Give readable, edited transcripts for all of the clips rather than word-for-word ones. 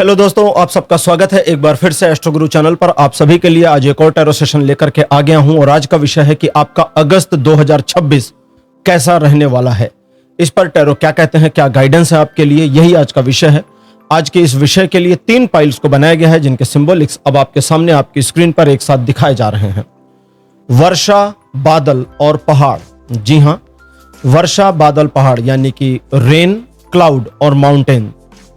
Hello दोस्तों, आप सबका स्वागत है एक बार फिर से एस्ट्रो गुरु चैनल पर। आप सभी के लिए आज एक और टैरो सेशन लेकर के आ गया हूं और आज का विषय है कि आपका अगस्त 2026 कैसा रहने वाला है। इस पर टैरो क्या कहते हैं, क्या गाइडेंस है आपके लिए, यही आज का विषय है। आज के इस विषय के लिए 3 पाइल्स को बनाया गया है जिनके सिंबॉलिक्स अब आपके सामने आपकी स्क्रीन पर एक साथ दिखाए जा रहे हैं। वर्षा, बादल और पहाड़। जी हां, वर्षा, बादल, पहाड़ यानी कि रेन, क्लाउड और माउंटेन,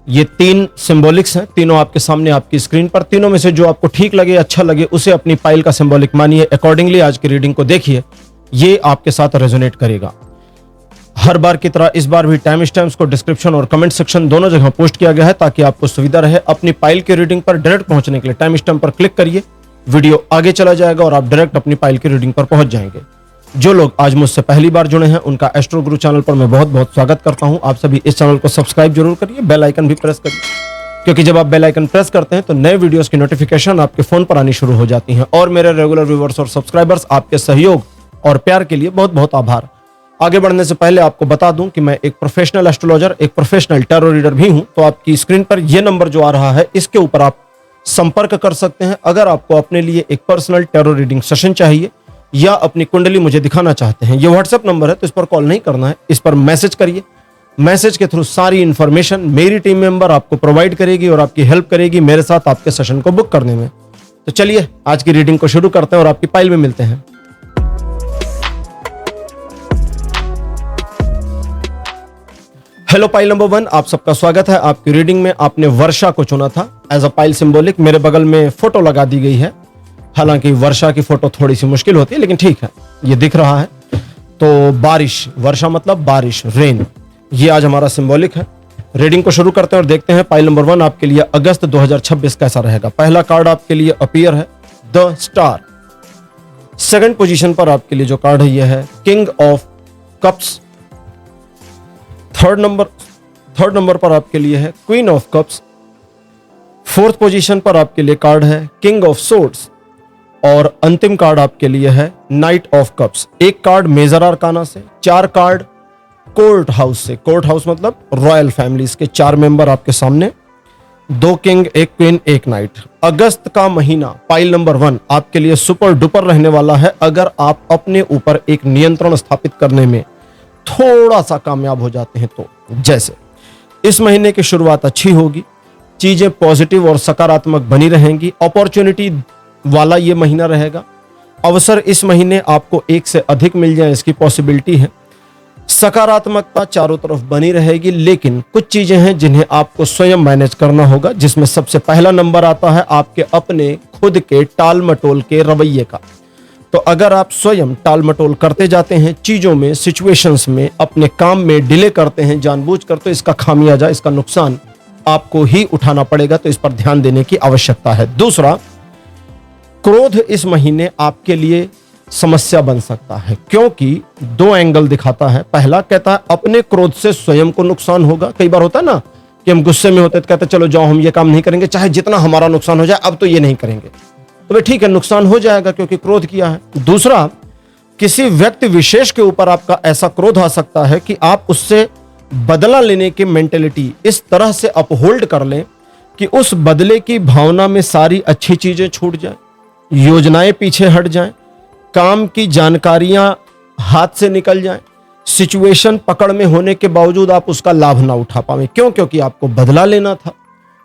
ये 3 सिंबॉलिक्स हैं। तीनों आपके सामने आपकी स्क्रीन पर। तीनों में से जो आपको ठीक लगे, अच्छा लगे, उसे अपनी पाइल का सिंबॉलिक मानिए। अकॉर्डिंगली आज की रीडिंग को देखिए, ये आपके साथ रेजोनेट करेगा। हर बार की तरह इस बार भी टाइम स्टैम्प्स को डिस्क्रिप्शन और कमेंट सेक्शन दोनों जगह पोस्ट किया गया है ताकि आपको सुविधा रहे। अपनी पाइल की रीडिंग पर डायरेक्ट पहुंचने के लिए टाइम स्टैम्प पर क्लिक करिए, वीडियो आगे चला जाएगा और आप डायरेक्ट अपनी पाइल की रीडिंग पर पहुंच जाएंगे। जो लोग आज मुझसे पहली बार जुड़े हैं उनका एस्ट्रो गुरु चैनल पर मैं बहुत बहुत स्वागत करता हूं। आप सभी इस चैनल को सब्सक्राइब जरूर करिए, बेल आइकन भी प्रेस करिए, क्योंकि जब आप बेल आइकन प्रेस करते हैं तो नए वीडियोस की नोटिफिकेशन आपके फोन पर आनी शुरू हो जाती हैं। और मेरे रेगुलर व्यूअर्स और सब्सक्राइबर्स, आपके सहयोग और प्यार के लिए बहुत बहुत आभार। आगे बढ़ने से पहले आपको बता दूं कि मैं एक प्रोफेशनल एस्ट्रोलॉजर, एक प्रोफेशनल टैरो रीडर भी हूं। तो आपकी स्क्रीन पर यह नंबर जो आ रहा है, इसके ऊपर आप संपर्क कर सकते हैं अगर आपको अपने लिए एक पर्सनल टैरो रीडिंग सेशन चाहिए या अपनी कुंडली मुझे दिखाना चाहते हैं। ये व्हाट्सएप नंबर है, तो इस पर कॉल नहीं करना है, इस पर मैसेज करिए। मैसेज के थ्रू सारी इंफॉर्मेशन मेरी टीम मेंबर आपको प्रोवाइड करेगी और आपकी हेल्प करेगी मेरे साथ आपके सेशन को बुक करने में। तो चलिए आज की रीडिंग को शुरू करते हैं और आपकी पाइल में मिलते हैं। हेलो पाइल नंबर 1, आप सबका स्वागत है। आपकी रीडिंग में आपने वर्षा को चुना था एज अ पाइल सिंबॉलिक। मेरे बगल में फोटो लगा दी गई है, हालांकि वर्षा की फोटो थोड़ी सी मुश्किल होती है, लेकिन ठीक है, ये दिख रहा है। तो बारिश, वर्षा मतलब बारिश, रेन, ये आज हमारा सिंबॉलिक है। रीडिंग को शुरू करते हैं और देखते हैं पाइल नंबर 1 आपके लिए अगस्त 2026 कैसा रहेगा। पहला कार्ड आपके लिए अपीयर है द स्टार। सेकंड पोजीशन पर आपके लिए जो कार्ड है यह है king of cups. Third number पर आपके लिए है queen of cups. Fourth position पर आपके लिए कार्ड है किंग ऑफ सोर्ड्स और अंतिम कार्ड आपके लिए है नाइट ऑफ कप्स। एक कार्ड मेजर आर्काना से, 4 कार्ड कोर्ट हाउस से। कोर्ट हाउस मतलब रॉयल फैमिलीज के 4 मेंबर आपके सामने, 2 किंग, 1 क्वीन, 1 नाइट। अगस्त का महीना पाइल नंबर 1 आपके लिए सुपर डुपर रहने वाला है अगर आप अपने ऊपर एक नियंत्रण स्थापित करने में थोड़ा सा कामयाब हो जाते हैं तो। जैसे इस महीने की शुरुआत अच्छी होगी, चीजें पॉजिटिव और सकारात्मक बनी रहेंगी, अपॉर्चुनिटी वाला ये महीना रहेगा। अवसर इस महीने आपको 1 से अधिक मिल जाए इसकी पॉसिबिलिटी है। सकारात्मकता चारों तरफ बनी रहेगी, लेकिन कुछ चीजें हैं जिन्हें आपको स्वयं मैनेज करना होगा, जिसमें सबसे पहला नंबर आता है आपके अपने खुद के टाल मटोल के रवैये का। तो अगर आप स्वयं टाल मटोल करते जाते हैं चीजों में, सिचुएशंस में, अपने काम में डिले करते हैं जानबूझकर, तो इसका खामियाजा, इसका नुकसान आपको ही उठाना पड़ेगा। तो इस पर ध्यान देने की आवश्यकता है। दूसरा, क्रोध इस महीने आपके लिए समस्या बन सकता है, क्योंकि 2 एंगल दिखाता है। पहला कहता है अपने क्रोध से स्वयं को नुकसान होगा। कई बार होता है ना कि हम गुस्से में होते तो कहते चलो जाओ हम ये काम नहीं करेंगे, चाहे जितना हमारा नुकसान हो जाए, अब तो ये नहीं करेंगे। तो भाई ठीक है, नुकसान हो जाएगा क्योंकि क्रोध किया है। दूसरा, किसी व्यक्ति विशेष के ऊपर आपका ऐसा क्रोध आ सकता है कि आप उससे बदला लेने की मेंटेलिटी इस तरह से अपहोल्ड कर लें कि उस बदले की भावना में सारी अच्छी चीजें छूट जाए, योजनाएं पीछे हट जाएं, काम की जानकारियां हाथ से निकल जाएं, सिचुएशन पकड़ में होने के बावजूद आप उसका लाभ ना उठा पाएं। क्यों? क्योंकि आपको बदला लेना था।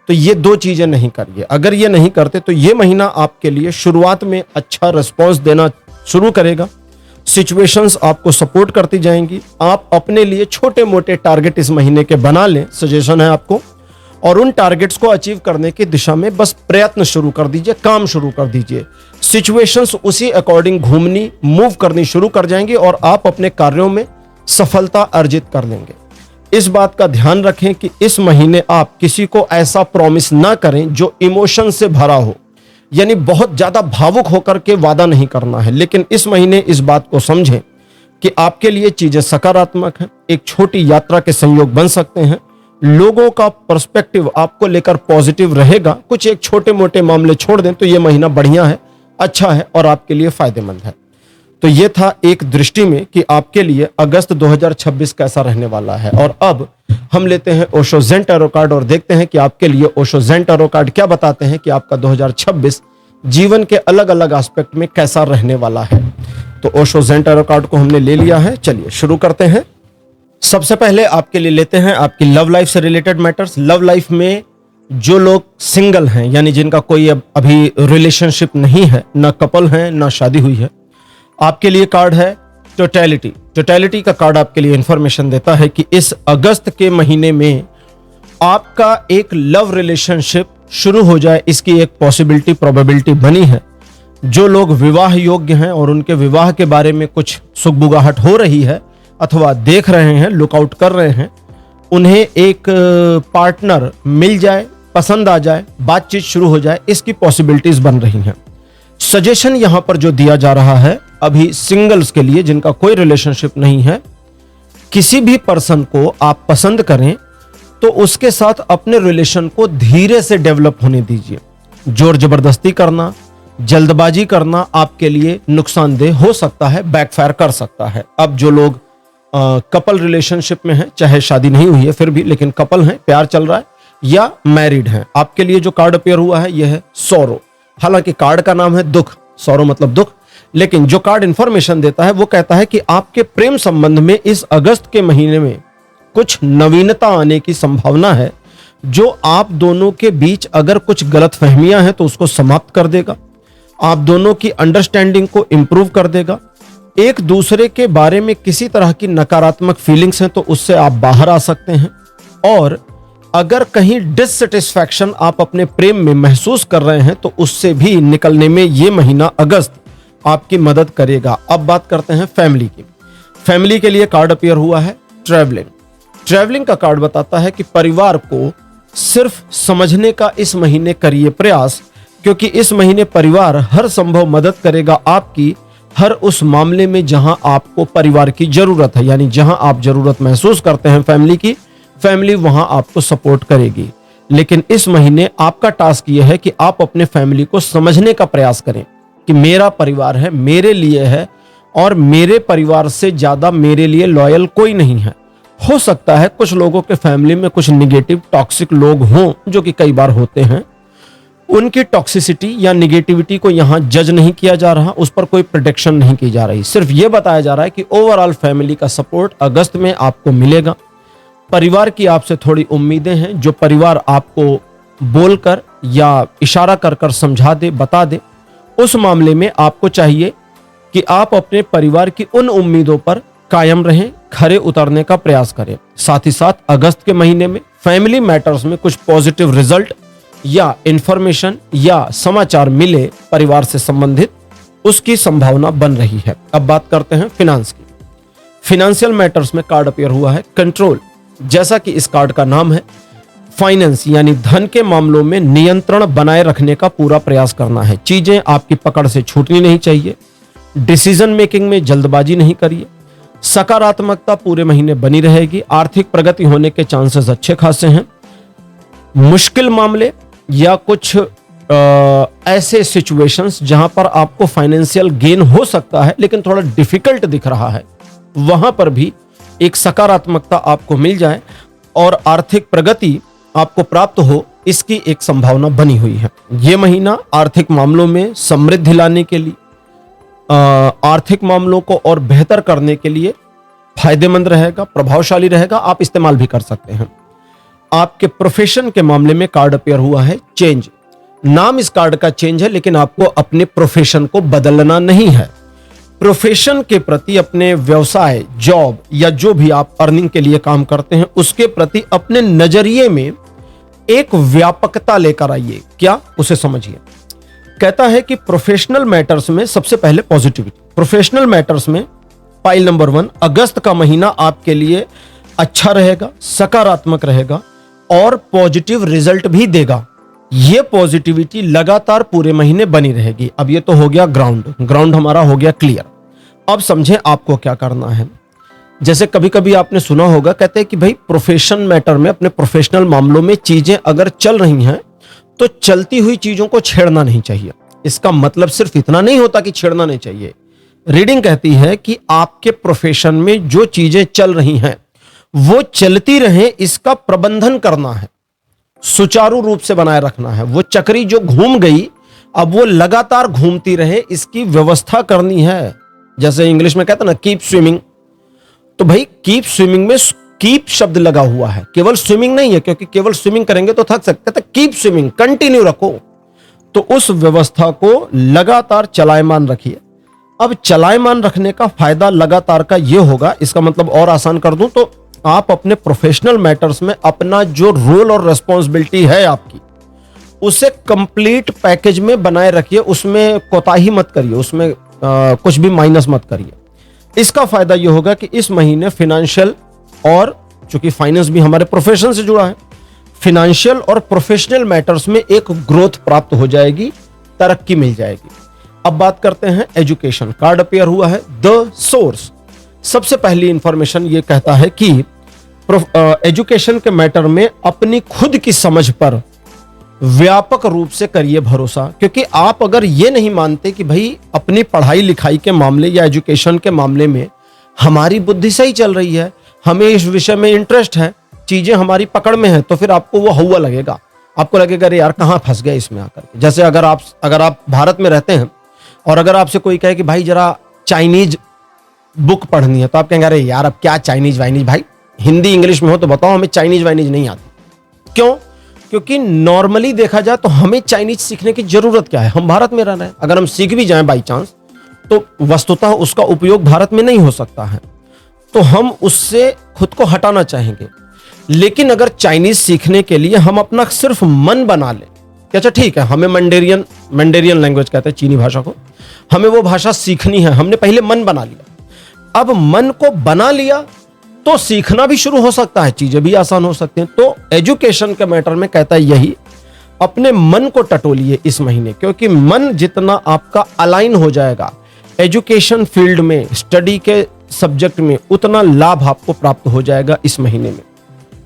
तो ये 2 चीजें नहीं करिए। अगर ये नहीं करते तो ये महीना आपके लिए शुरुआत में अच्छा रिस्पॉन्स देना शुरू करेगा, सिचुएशंस आपको सपोर्ट करती जाएंगी। आप अपने लिए छोटे मोटे टारगेट इस महीने के बना लें, सजेशन है आपको, और उन टारगेट्स को अचीव करने की दिशा में बस प्रयत्न शुरू कर दीजिए, काम शुरू कर दीजिए। सिचुएशंस उसी अकॉर्डिंग घूमनी, मूव करनी शुरू कर जाएंगे और आप अपने कार्यों में सफलता अर्जित कर लेंगे। इस बात का ध्यान रखें कि इस महीने आप किसी को ऐसा प्रॉमिस ना करें जो इमोशन से भरा हो, यानी बहुत ज्यादा भावुक होकर के वादा नहीं करना है। लेकिन इस महीने इस बात को समझें कि आपके लिए चीजें सकारात्मक हैं, एक छोटी यात्रा के संयोग बन सकते हैं, लोगों का पर्सपेक्टिव आपको लेकर पॉजिटिव रहेगा। कुछ एक छोटे मोटे मामले छोड़ दें तो यह महीना बढ़िया है, अच्छा है और आपके लिए फायदेमंद है। तो ये था एक दृष्टि में कि आपके लिए अगस्त 2026 कैसा रहने वाला है। और अब हम लेते हैं ओशो ज़ेन टैरो कार्ड और देखते हैं कि आपके लिए ओशो ज़ेन टैरो कार्ड क्या बताते हैं कि आपका 2026 जीवन के अलग अलग एस्पेक्ट में कैसा रहने वाला है। तो ओशो ज़ेन टैरो कार्ड को हमने ले लिया है, चलिए शुरू करते हैं। सबसे पहले आपके लिए लेते हैं आपकी लव लाइफ से रिलेटेड मैटर्स। लव लाइफ में जो लोग सिंगल हैं, यानी जिनका कोई अभी रिलेशनशिप नहीं है, ना कपल है ना शादी हुई है, आपके लिए कार्ड है टोटैलिटी। टोटैलिटी का कार्ड आपके लिए इंफॉर्मेशन देता है कि इस अगस्त के महीने में आपका एक लव रिलेशनशिप शुरू हो जाए, इसकी एक पॉसिबिलिटी प्रोबेबिलिटी बनी है। जो लोग विवाह योग्य हैं और उनके विवाह के बारे में कुछ सुगबुगाहट हो रही है अथवा देख रहे हैं, लुकआउट कर रहे हैं, उन्हें एक पार्टनर मिल जाए, पसंद आ जाए, बातचीत शुरू हो जाए, इसकी पॉसिबिलिटीज बन रही हैं। सजेशन यहां पर जो दिया जा रहा है अभी सिंगल्स के लिए, जिनका कोई रिलेशनशिप नहीं है, किसी भी पर्सन को आप पसंद करें तो उसके साथ अपने रिलेशन को धीरे से डेवलप होने दीजिए। जोर जबरदस्ती करना, जल्दबाजी करना आपके लिए नुकसानदेह हो सकता है, बैकफायर कर सकता है। अब जो लोग कपल रिलेशनशिप में हैं, चाहे शादी नहीं हुई है फिर भी, लेकिन कपल हैं, प्यार चल रहा है, या मैरिड हैं, आपके लिए जो कार्ड अपीयर हुआ है यह है सॉरो। हालांकि कार्ड का नाम है दुख, सॉरो मतलब दुख, लेकिन जो कार्ड इंफॉर्मेशन देता है वो कहता है कि आपके प्रेम संबंध में इस अगस्त के महीने में कुछ नवीनता आने की संभावना है, जो आप दोनों के बीच अगर कुछ गलतफहमियां हैं तो उसको समाप्त कर देगा, आप दोनों की अंडरस्टैंडिंग को इंप्रूव कर देगा। एक दूसरे के बारे में किसी तरह की नकारात्मक फीलिंग्स हैं तो उससे आप बाहर आ सकते हैं। और अगर कहीं डिससेटिस्फैक्शन आप अपने प्रेम में महसूस कर रहे हैं तो उससे भी निकलने में ये महीना अगस्त आपकी मदद करेगा। अब बात करते हैं फैमिली की। फैमिली के लिए कार्ड अपीयर हुआ है ट्रैवलिंग। ट्रैवलिंग का कार्ड बताता है कि परिवार को सिर्फ समझने का इस महीने करिए प्रयास, क्योंकि इस महीने परिवार हर संभव मदद करेगा आपकी हर उस मामले में जहां आपको परिवार की जरूरत है। यानी जहां आप जरूरत महसूस करते हैं फैमिली की, फैमिली वहां आपको सपोर्ट करेगी। लेकिन इस महीने आपका टास्क यह है कि आप अपने फैमिली को समझने का प्रयास करें कि मेरा परिवार है, मेरे लिए है, और मेरे परिवार से ज्यादा मेरे लिए लॉयल कोई नहीं है। हो सकता है कुछ लोगों के फैमिली में कुछ निगेटिव टॉक्सिक लोग हों, जो कि कई बार होते हैं। उनकी टॉक्सिसिटी या निगेटिविटी को यहां जज नहीं किया जा रहा, उस पर कोई प्रोटेक्शन नहीं की जा रही, सिर्फ यह बताया जा रहा है कि ओवरऑल फैमिली का सपोर्ट अगस्त में आपको मिलेगा। परिवार की आपसे थोड़ी उम्मीदें हैं, जो परिवार आपको बोलकर या इशारा कर कर समझा दे, बता दे, उस मामले में आपको चाहिए कि आप अपने परिवार की उन उम्मीदों पर कायम रहें, खरे उतरने का प्रयास करें। साथ ही साथ अगस्त के महीने में फैमिली मैटर्स में कुछ पॉजिटिव रिजल्ट या इंफॉर्मेशन या समाचार मिले परिवार से संबंधित, उसकी संभावना बन रही है। अब बात करते हैं फिनांस की। फिनेंशियल मैटर्स में कार्ड अपीयर हुआ है कंट्रोल। जैसा कि इस कार्ड का नाम है, फाइनेंस यानी धन के मामलों में नियंत्रण बनाए रखने का पूरा प्रयास करना है। चीजें आपकी पकड़ से छूटनी नहीं चाहिए। डिसीजन मेकिंग में जल्दबाजी नहीं करिए। सकारात्मकता पूरे महीने बनी रहेगी। आर्थिक प्रगति होने के चांसेस अच्छे खासे हैं। मुश्किल मामले या कुछ ऐसे सिचुएशंस जहां पर आपको फाइनेंशियल गेन हो सकता है लेकिन थोड़ा डिफिकल्ट दिख रहा है, वहां पर भी एक सकारात्मकता आपको मिल जाए और आर्थिक प्रगति आपको प्राप्त हो, इसकी एक संभावना बनी हुई है। यह महीना आर्थिक मामलों में समृद्धि लाने के लिए, आर्थिक मामलों को और बेहतर करने के लिए फायदेमंद रहेगा, प्रभावशाली रहेगा। आप इस्तेमाल भी कर सकते हैं। आपके प्रोफेशन के मामले में कार्ड अपीयर हुआ है चेंज। नाम इस कार्ड का चेंज है, लेकिन आपको अपने प्रोफेशन को बदलना नहीं है। प्रोफेशन के प्रति, अपने व्यवसाय, जॉब या जो भी आप अर्निंग के लिए काम करते हैं, उसके प्रति अपने नजरिए में एक व्यापकता लेकर आइए। क्या, उसे समझिए। कहता है कि प्रोफेशनल मैटर्स में सबसे पहले पॉजिटिविटी। प्रोफेशनल मैटर्स में पाइल नंबर 1, अगस्त का महीना आपके लिए अच्छा रहेगा, सकारात्मक रहेगा और पॉजिटिव रिजल्ट भी देगा। यह पॉजिटिविटी लगातार पूरे महीने बनी रहेगी। अब ये तो हो गया ग्राउंड हमारा हो गया क्लियर। अब समझें आपको क्या करना है। जैसे कभी कभी आपने सुना होगा, कहते हैं कि भाई प्रोफेशन मैटर में, अपने प्रोफेशनल मामलों में चीजें अगर चल रही हैं तो चलती हुई चीजों को छेड़ना नहीं चाहिए। इसका मतलब सिर्फ इतना नहीं होता कि छेड़ना नहीं चाहिए। रीडिंग कहती है कि आपके प्रोफेशन में जो चीजें चल रही हैं वो चलती रहे, इसका प्रबंधन करना है, सुचारू रूप से बनाए रखना है। वो चक्री जो घूम गई अब वो लगातार घूमती रहे, इसकी व्यवस्था करनी है। जैसे इंग्लिश में कहते हैं ना कीप स्विमिंग, तो भाई कीप स्विमिंग में कीप शब्द लगा हुआ है, केवल स्विमिंग नहीं है, क्योंकि केवल स्विमिंग करेंगे तो थक सकते हैं। कीप स्विमिंग, कंटिन्यू रखो। तो उस व्यवस्था को लगातार चलायमान रखिए। अब चलायमान रखने का फायदा लगातार का यह होगा, इसका मतलब और आसान कर दूं तो आप अपने प्रोफेशनल मैटर्स में अपना जो रोल और रिस्पॉन्सिबिलिटी है आपकी, उसे कंप्लीट पैकेज में बनाए रखिए, उसमें कोताही मत करिए, उसमें कुछ भी माइनस मत करिए। इसका फायदा यह होगा कि इस महीने फाइनेंशियल और चूंकि फाइनेंस भी हमारे प्रोफेशन से जुड़ा है, फाइनेंशियल और प्रोफेशनल मैटर्स में एक ग्रोथ प्राप्त हो जाएगी, तरक्की मिल जाएगी। अब बात करते हैं एजुकेशन। कार्ड अपेयर हुआ है द सोर्स। सबसे पहली इंफॉर्मेशन ये कहता है कि एजुकेशन के मैटर में अपनी खुद की समझ पर व्यापक रूप से करिए भरोसा, क्योंकि आप अगर ये नहीं मानते कि भाई अपनी पढ़ाई लिखाई के मामले या एजुकेशन के मामले में हमारी बुद्धि सही चल रही है, हमें इस विषय में इंटरेस्ट है, चीजें हमारी पकड़ में है, तो फिर आपको वो हवा लगेगा, आपको लगेगा अरे यार कहाँ फंस गए इसमें आकर। जैसे अगर आप भारत में रहते हैं और अगर आपसे कोई कहे कि भाई जरा चाइनीज बुक पढ़नी है, तो आप कहेंगे अरे यार अब क्या चाइनीज वाइनीज, भाई हिंदी इंग्लिश में हो तो बताओ, हमें चाइनीज वाइनीज नहीं आती। क्यों? क्योंकि नॉर्मली देखा जाए तो हमें चाइनीज सीखने की जरूरत क्या है, हम भारत में रह रहे हैं। अगर हम सीख भी जाएं बाई चांस तो वस्तुतः उसका उपयोग भारत में नहीं हो सकता है, तो हम उससे खुद को हटाना चाहेंगे। लेकिन अगर चाइनीज सीखने के लिए हम अपना सिर्फ मन बना लें कि अच्छा ठीक है, हमें मंडेरियन लैंग्वेज कहते हैं चीनी भाषा को, हमें वो भाषा सीखनी है, हमने पहले मन बना लिया। अब मन को बना लिया तो सीखना भी शुरू हो सकता है, चीजें भी आसान हो सकती हैं। तो एजुकेशन के मैटर में कहता है यही, अपने मन को टटोलिए इस महीने, क्योंकि मन जितना आपका अलाइन हो जाएगा एजुकेशन फील्ड में, स्टडी के सब्जेक्ट में, उतना लाभ आपको प्राप्त हो जाएगा इस महीने में।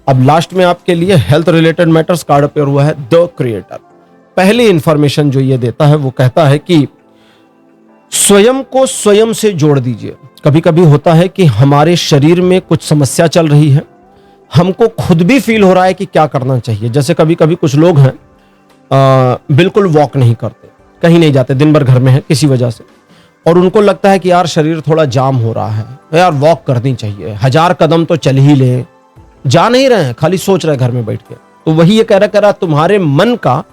अब लास्ट में आपके लिए health related matters card appear हुआ है द क्रिएटर। पहली इंफॉर्मेशन जो ये देता है वो कहता है कि स्वयं को स्वयं से जोड़ दीजिए। कभी कभी होता है कि हमारे शरीर में कुछ समस्या चल रही है, हमको खुद भी फील हो रहा है कि क्या करना चाहिए। जैसे कभी कभी कुछ लोग हैं बिल्कुल वॉक नहीं करते, कहीं नहीं जाते, दिन भर घर में है किसी वजह से, और उनको लगता है कि यार शरीर थोड़ा जाम हो रहा है, यार वॉक करनी चाहिए, 1000 कदम तो चल ही ले, जा नहीं रहे हैं, खाली सोच रहे घर में बैठ के। तो वही ये कह रहा तुम्हारे मन का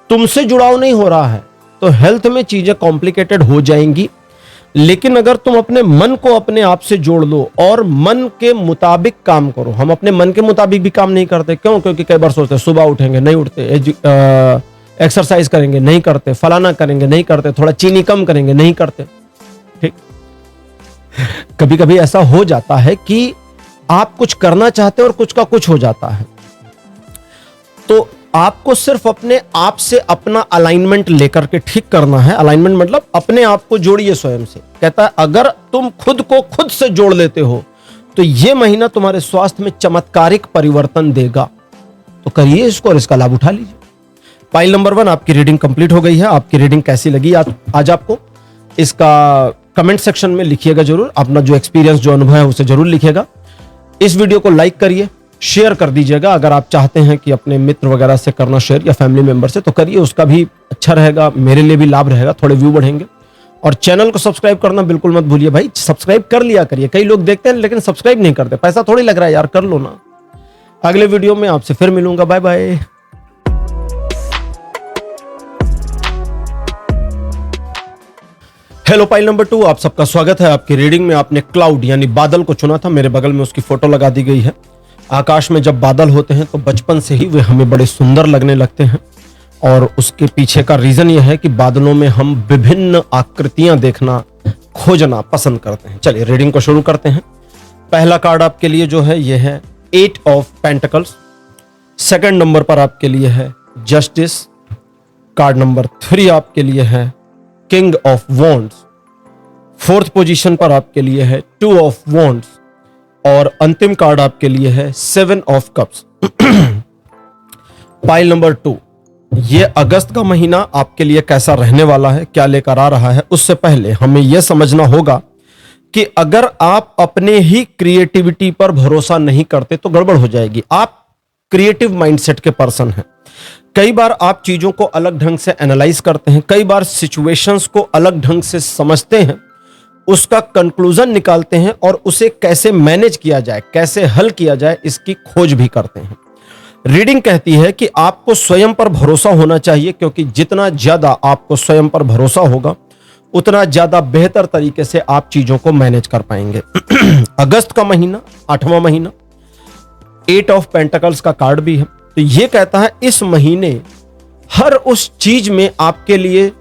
तुमसे जुड़ाव नहीं हो रहा है, तो हेल्थ में चीजें कॉम्प्लिकेटेड हो जाएंगी। लेकिन अगर तुम अपने मन को अपने आप से जोड़ लो और मन के मुताबिक काम करो। हम अपने मन के मुताबिक भी काम नहीं करते, क्यों? क्योंकि कई बार सोचते सुबह उठेंगे नहीं उठते, एक्सरसाइज करेंगे नहीं करते, फलाना करेंगे नहीं करते, थोड़ा चीनी कम करेंगे नहीं करते। ठीक, कभी कभी ऐसा हो जाता है कि आप कुछ करना चाहते हैं और कुछ का कुछ हो जाता है, तो आपको सिर्फ अपने आप से अपना अलाइनमेंट लेकर के ठीक करना है। अलाइनमेंट मतलब अपने आप को जोड़िए स्वयं से। कहता है अगर तुम खुद को खुद से जोड़ लेते हो तो ये महीना तुम्हारे स्वास्थ्य में चमत्कारिक परिवर्तन देगा। तो करिए इसको और इसका लाभ उठा लीजिए। फाइल नंबर 1 आपकी रीडिंग कंप्लीट हो गई है। आपकी रीडिंग कैसी लगी आज आपको, इसका कमेंट सेक्शन में लिखिएगा जरूर। अपना जो एक्सपीरियंस, जो अनुभव है उसे जरूर लिखिएगा। इस वीडियो को लाइक करिए, शेयर कर दीजिएगा। अगर आप चाहते हैं कि अपने मित्र वगैरह से करना शेयर या फैमिली मेंबर से, तो करिए, उसका भी अच्छा रहेगा, मेरे लिए भी लाभ रहेगा, थोड़े व्यू बढ़ेंगे। और चैनल को सब्सक्राइब करना बिल्कुल मत भूलिए भाई, सब्सक्राइब कर लिया करिए। कई लोग देखते हैं लेकिन सब्सक्राइब नहीं करते, पैसा थोड़ी लग रहा है यार, कर लो ना। अगले वीडियो में आपसे फिर मिलूंगा, bye bye. Hello pile number 2, आप सबका स्वागत है। आपकी रीडिंग में आपने क्लाउड यानी बादल को चुना था। मेरे बगल में उसकी फोटो लगा दी गई है। आकाश में जब बादल होते हैं तो बचपन से ही वे हमें बड़े सुंदर लगने लगते हैं, और उसके पीछे का रीजन यह है कि बादलों में हम विभिन्न आकृतियां देखना, खोजना पसंद करते हैं। चलिए रीडिंग को शुरू करते हैं। पहला कार्ड आपके लिए जो है यह है 8 ऑफ पेंटिकल्स। सेकंड नंबर पर आपके लिए है जस्टिस। कार्ड नंबर 3 आपके लिए है king of wands. Fourth position पर आपके लिए है 2 ऑफ वॉन्ड्स, और अंतिम कार्ड आपके लिए है 7 ऑफ कप्स। पाइल नंबर 2, ये अगस्त का महीना आपके लिए कैसा रहने वाला है, क्या लेकर आ रहा है, उससे पहले हमें यह समझना होगा कि अगर आप अपने ही क्रिएटिविटी पर भरोसा नहीं करते तो गड़बड़ हो जाएगी। आप क्रिएटिव माइंडसेट के पर्सन हैं। कई बार आप चीजों को अलग ढंग से एनालाइज करते हैं, कई बार सिचुएशंस को अलग ढंग से समझते हैं, उसका कंक्लूजन निकालते हैं और उसे कैसे मैनेज किया जाए, कैसे हल किया जाए, इसकी खोज भी करते हैं। रीडिंग कहती है कि आपको स्वयं पर भरोसा होना चाहिए, क्योंकि जितना ज्यादा आपको स्वयं पर भरोसा होगा उतना ज्यादा बेहतर तरीके से आप चीजों को मैनेज कर पाएंगे। अगस्त का महीना 8वां महीना, 8 ऑफ पेंटिकल्स का कार्ड भी है। तो यह कहता है इस महीने हर उस चीज में आपके लिए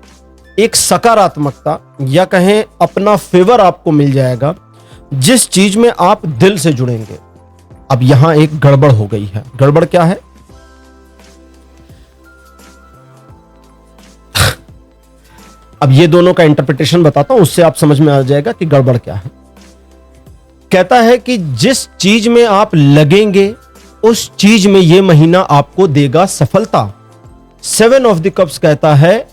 एक सकारात्मकता या कहें अपना फेवर आपको मिल जाएगा जिस चीज में आप दिल से जुड़ेंगे। अब यहां एक गड़बड़ हो गई है। गड़बड़ क्या है? अब ये दोनों का इंटरप्रिटेशन बताता हूं, उससे आप समझ में आ जाएगा कि गड़बड़ क्या है। कहता है कि जिस चीज में आप लगेंगे उस चीज में यह महीना आपको देगा सफलता। 7 ऑफ द कप्स कहता है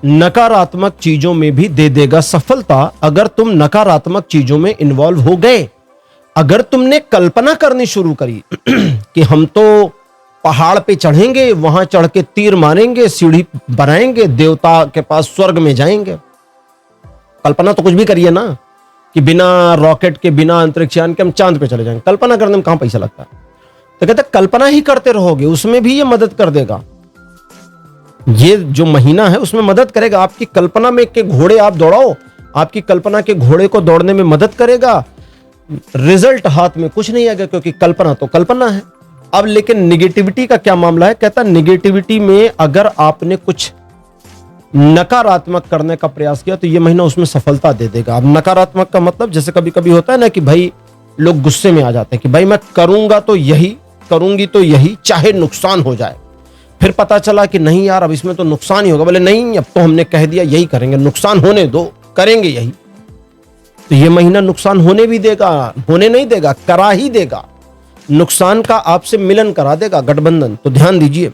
नकारात्मक चीजों में भी दे देगा सफलता अगर तुम नकारात्मक चीजों में इन्वॉल्व हो गए। अगर तुमने कल्पना करनी शुरू करी कि हम तो पहाड़ पे चढ़ेंगे, वहां चढ़ के तीर मारेंगे, सीढ़ी बनाएंगे, देवता के पास स्वर्ग में जाएंगे। कल्पना तो कुछ भी करिए ना, कि बिना रॉकेट के, बिना अंतरिक्ष यान के हम चांद पे चले जाएंगे। कल्पना करने में कहां पैसा लगता है? तो कहते कल्पना ही करते रहोगे, उसमें भी ये मदद कर देगा। ये जो महीना है उसमें मदद करेगा। आपकी कल्पना में के घोड़े आप दौड़ाओ, आपकी कल्पना के घोड़े को दौड़ने में मदद करेगा। रिजल्ट हाथ में कुछ नहीं आएगा, क्योंकि कल्पना तो कल्पना है। अब लेकिन निगेटिविटी का क्या मामला है? कहता निगेटिविटी में अगर आपने कुछ नकारात्मक करने का प्रयास किया तो यह महीना उसमें सफलता दे देगा। अब नकारात्मक का मतलब जैसे कभी कभी होता है ना कि भाई लोग गुस्से में आ जाते हैं कि भाई मैं करूंगा तो यही, करूंगी तो यही, चाहे नुकसान हो जाए। फिर पता चला कि नहीं यार अब इसमें तो नुकसान ही होगा। बोले नहीं, अब तो हमने कह दिया यही करेंगे, नुकसान होने दो, करेंगे यही। तो ये महीना नुकसान होने भी देगा, होने नहीं देगा, करा ही देगा। नुकसान का आपसे मिलन करा देगा, गठबंधन। तो ध्यान दीजिए।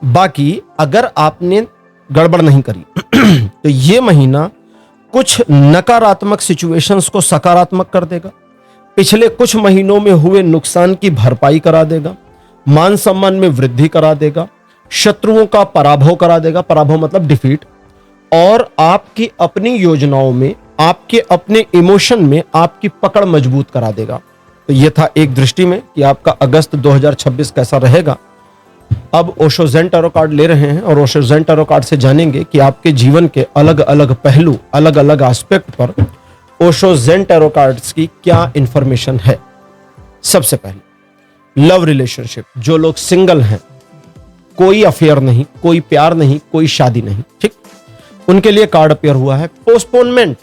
बाकी अगर आपने गड़बड़ नहीं करी तो ये महीना कुछ नकारात्मक सिचुएशंस को सकारात्मक कर देगा, पिछले कुछ महीनों में हुए नुकसान की भरपाई करा देगा, मान सम्मान में वृद्धि करा देगा, शत्रुओं का पराभव करा देगा। पराभव मतलब डिफीट। और आपकी अपनी योजनाओं में, आपके अपने इमोशन में आपकी पकड़ मजबूत करा देगा। तो यह था एक दृष्टि में कि आपका अगस्त 2026 कैसा रहेगा। अब ओशो ज़ेन टैरो कार्ड ले रहे हैं और ओशो ज़ेन टैरो कार्ड से जानेंगे कि आपके जीवन के अलग अलग पहलू, अलग अलग एस्पेक्ट पर ओशो ज़ेन टैरो कार्ड्स की क्या इंफॉर्मेशन है। सबसे पहले लव रिलेशनशिप, जो लोग सिंगल हैं, कोई अफेयर नहीं, कोई प्यार नहीं, कोई शादी नहीं, ठीक, उनके लिए कार्ड अपेयर हुआ है पोस्टपोनमेंट।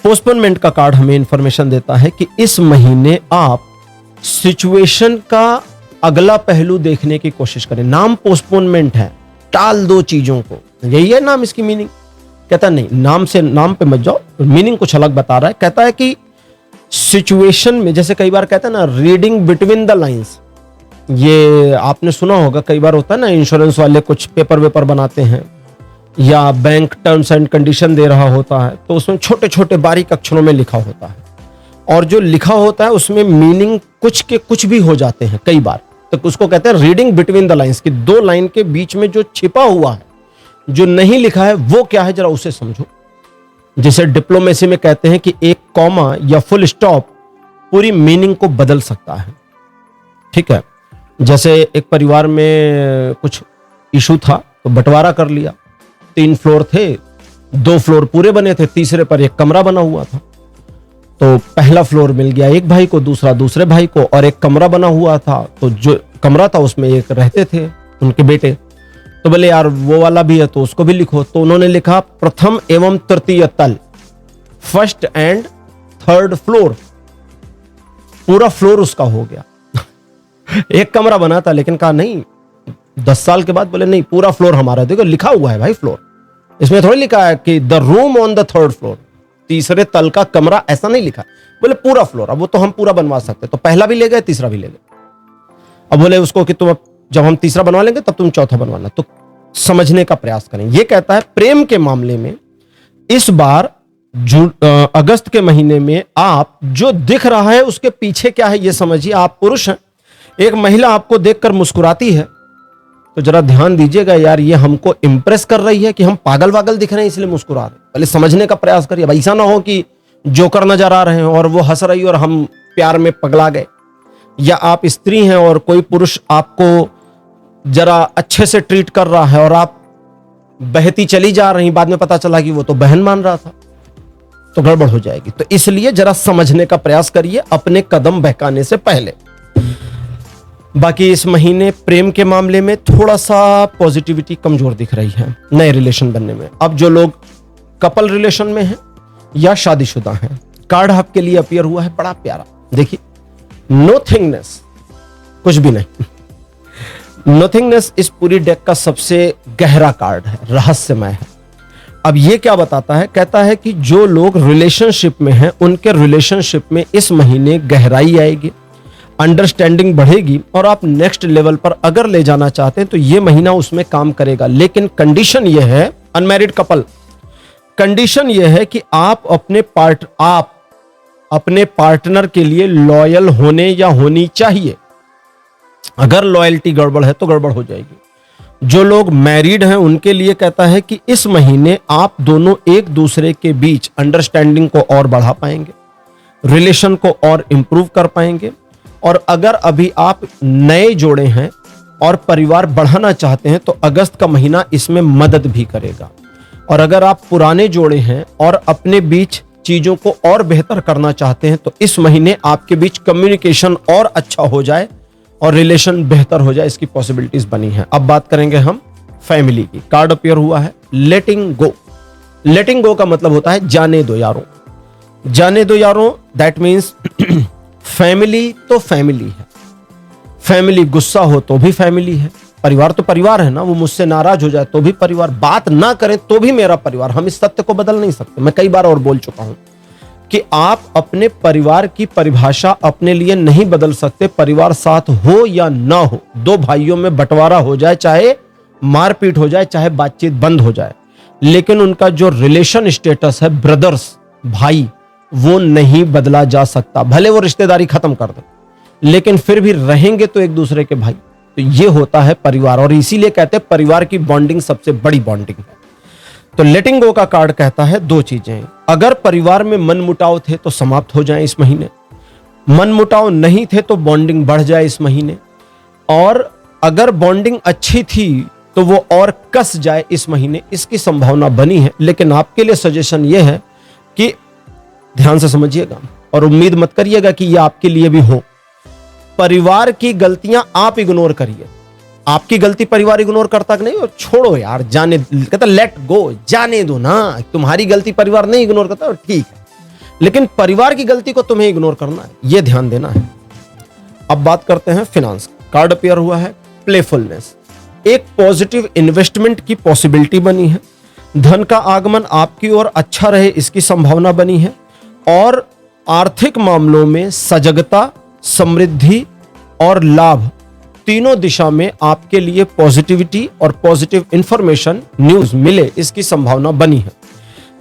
पोस्टपोनमेंट का कार्ड हमें इंफॉर्मेशन देता है कि इस महीने आप सिचुएशन का अगला पहलू देखने की कोशिश करें। नाम पोस्टपोनमेंट है, टाल दो चीजों को, यही है नाम, इसकी मीनिंग। कहता नहीं, नाम से नाम पे मत जाओ, मीनिंग कुछ अलग बता रहा है। कहता है कि सिचुएशन में, जैसे कई बार कहता है ना रीडिंग बिटवीन द लाइंस, ये आपने सुना होगा, कई बार होता है ना इंश्योरेंस वाले कुछ पेपर वेपर बनाते हैं या बैंक टर्म्स एंड कंडीशन दे रहा होता है, तो उसमें छोटे छोटे बारीक अक्षरों में लिखा होता है, और जो लिखा होता है उसमें मीनिंग कुछ के कुछ भी हो जाते हैं कई बार। तो उसको कहते हैं रीडिंग बिटवीन द लाइंस, कि दो लाइन के बीच में जो छिपा हुआ है, जो नहीं लिखा है, वो क्या है जरा उसे समझो। जिसे डिप्लोमेसी में कहते हैं कि एक कॉमा या फुल स्टॉप पूरी मीनिंग को बदल सकता है, ठीक है। जैसे एक परिवार में कुछ इशू था तो बंटवारा कर लिया, 3 फ्लोर थे, 2 फ्लोर पूरे बने थे, तीसरे पर एक कमरा बना हुआ था। तो पहला फ्लोर मिल गया एक भाई को, दूसरा दूसरे भाई को, और एक कमरा बना हुआ था, तो जो कमरा था उसमें एक रहते थे उनके बेटे। तो बोले यार वो वाला भी है तो उसको भी लिखो। तो उन्होंने लिखा प्रथम एवं तृतीय तल, फर्स्ट एंड थर्ड फ्लोर। पूरा फ्लोर उसका हो गया। एक कमरा बना था, लेकिन कहा नहीं, 10 साल के बाद बोले नहीं, पूरा फ्लोर हमारा। देखो लिखा हुआ है भाई फ्लोर, इसमें थोड़ी लिखा है कि the room on the third floor, तीसरे तल का कमरा, ऐसा नहीं लिखा। बोले पूरा फ्लोर। अब वो तो हम पूरा बनवा सकते, तो पहला भी ले गए, तीसरा भी ले गए। अब बोले उसको कि तुम जब हम तीसरा बनवा लेंगे तब तुम चौथा बनवाना। तो समझने का प्रयास करें। ये कहता है प्रेम के मामले में इस बार अगस्त के महीने में आप जो दिख रहा है उसके पीछे क्या है ये समझिए। आप पुरुष हैं, एक महिला आपको देखकर मुस्कुराती है तो जरा ध्यान दीजिएगा यार, ये हमको इंप्रेस कर रही है कि हम पागल वागल दिख रहे हैं इसलिए मुस्कुरा रहे हैं। पहले समझने का प्रयास करिए। अब ऐसा ना हो कि जोकर नजर आ रहे हैं और वो हंस रही और हम प्यार में पगला गए। या आप स्त्री हैं और कोई पुरुष आपको जरा अच्छे से ट्रीट कर रहा है और आप बहती चली जा रही, बाद में पता चला कि वो तो बहन मान रहा था, तो गड़बड़ हो जाएगी। तो इसलिए जरा समझने का प्रयास करिए अपने कदम बहकाने से पहले। बाकी इस महीने प्रेम के मामले में थोड़ा सा पॉजिटिविटी कमजोर दिख रही है नए रिलेशन बनने में। अब जो लोग कपल रिलेशन में हैं या शादीशुदा हैं, कार्ड आपके लिए अपीयर हुआ है बड़ा प्यारा। देखिए, नोथिंगनेस, कुछ भी नहीं। नोथिंगनेस इस पूरी डेक का सबसे गहरा कार्ड है, रहस्यमय है। अब ये क्या बताता है? कहता है कि जो लोग रिलेशनशिप में हैं उनके रिलेशनशिप में इस महीने गहराई आएगी, अंडरस्टैंडिंग बढ़ेगी और आप नेक्स्ट लेवल पर अगर ले जाना चाहते हैं तो ये महीना उसमें काम करेगा। लेकिन कंडीशन ये है, अनमैरिड कपल, कंडीशन ये है कि आप अपने पार्टनर के लिए लॉयल होने या होनी चाहिए। अगर लॉयल्टी गड़बड़ है तो गड़बड़ हो जाएगी। जो लोग मैरिड हैं उनके लिए कहता है कि इस महीने आप दोनों एक दूसरे के बीच अंडरस्टैंडिंग को और बढ़ा पाएंगे, रिलेशन को और इंप्रूव कर पाएंगे। और अगर अभी आप नए जोड़े हैं और परिवार बढ़ाना चाहते हैं तो अगस्त का महीना इसमें मदद भी करेगा। और अगर आप पुराने जोड़े हैं और अपने बीच चीजों को और बेहतर करना चाहते हैं तो इस महीने आपके बीच कम्युनिकेशन और अच्छा हो जाए और रिलेशन बेहतर हो जाए, इसकी पॉसिबिलिटीज बनी है। अब बात करेंगे हम फैमिली की। कार्ड अपीयर हुआ है लेटिंग गो। लेटिंग गो का मतलब होता है जाने दो यारों, जाने दो यारों। दैट मीन्स फैमिली तो फैमिली है, फैमिली गुस्सा हो तो भी फैमिली है, परिवार तो परिवार है ना। वो मुझसे नाराज हो जाए तो भी परिवार, बात ना करें तो भी मेरा परिवार। हम इस सत्य को बदल नहीं सकते। मैं कई बार और बोल चुका हूं कि आप अपने परिवार की परिभाषा अपने लिए नहीं बदल सकते। परिवार साथ हो या ना हो, दो भाइयों में बंटवारा हो जाए, चाहे मारपीट हो जाए, चाहे बातचीत बंद हो जाए, लेकिन उनका जो रिलेशन स्टेटस है ब्रदर्स, भाई, वो नहीं बदला जा सकता। भले वो रिश्तेदारी खत्म कर दे लेकिन फिर भी रहेंगे तो एक दूसरे के भाई। तो ये होता है परिवार और इसीलिए कहते हैं परिवार की बॉन्डिंग सबसे बड़ी बॉन्डिंग है। तो लेटिंग गो का कार्ड कहता है दो चीजें। अगर परिवार में मनमुटाव थे तो समाप्त हो जाएं इस महीने, मनमुटाव नहीं थे तो बॉन्डिंग बढ़ जाए इस महीने, और अगर बॉन्डिंग अच्छी थी तो वो और कस जाए इस महीने, इसकी संभावना बनी है। लेकिन आपके लिए सजेशन ये है कि ध्यान से समझिएगा और उम्मीद मत करिएगा कि ये आपके लिए भी हो। परिवार की गलतियां आप इग्नोर करिए। आपकी गलती परिवार इग्नोर करता कि नहीं, और छोड़ो यार, जाने, कहता लेट गो, जाने दो ना। तुम्हारी गलती परिवार नहीं इग्नोर करता, ठीक है, लेकिन परिवार की गलती को तुम्हें इग्नोर करना है, यह ध्यान देना है। अब बात करते हैं फिनांस। कार्ड अपीयर हुआ है प्लेफुलनेस। एक पॉजिटिव इन्वेस्टमेंट की पॉसिबिलिटी बनी है। धन का आगमन आपकी ओर अच्छा रहे इसकी संभावना बनी है। और आर्थिक मामलों में सजगता, समृद्धि और लाभ, तीनों दिशा में आपके लिए पॉजिटिविटी और पॉजिटिव इंफॉर्मेशन, न्यूज मिले, इसकी संभावना बनी है।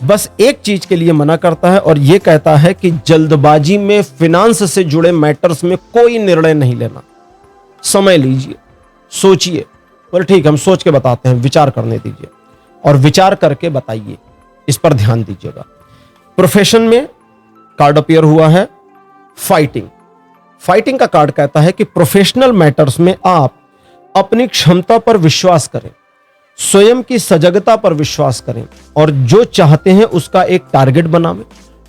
बस एक चीज के लिए मना करता है और यह कहता है कि जल्दबाजी में फिनांस से जुड़े मैटर्स में कोई निर्णय नहीं लेना। समय लीजिए, सोचिए। बोले ठीक, हम सोच के बताते हैं, विचार करने दीजिए और विचार करके बताइए, इस पर ध्यान दीजिएगा। प्रोफेशन में कार्ड अपीयर हुआ है फाइटिंग। फाइटिंग का कार्ड कहता है कि प्रोफेशनल मैटर्स में आप अपनी क्षमता पर विश्वास करें, स्वयं की सजगता पर विश्वास करें और जो चाहते हैं उसका एक टारगेट बनावें,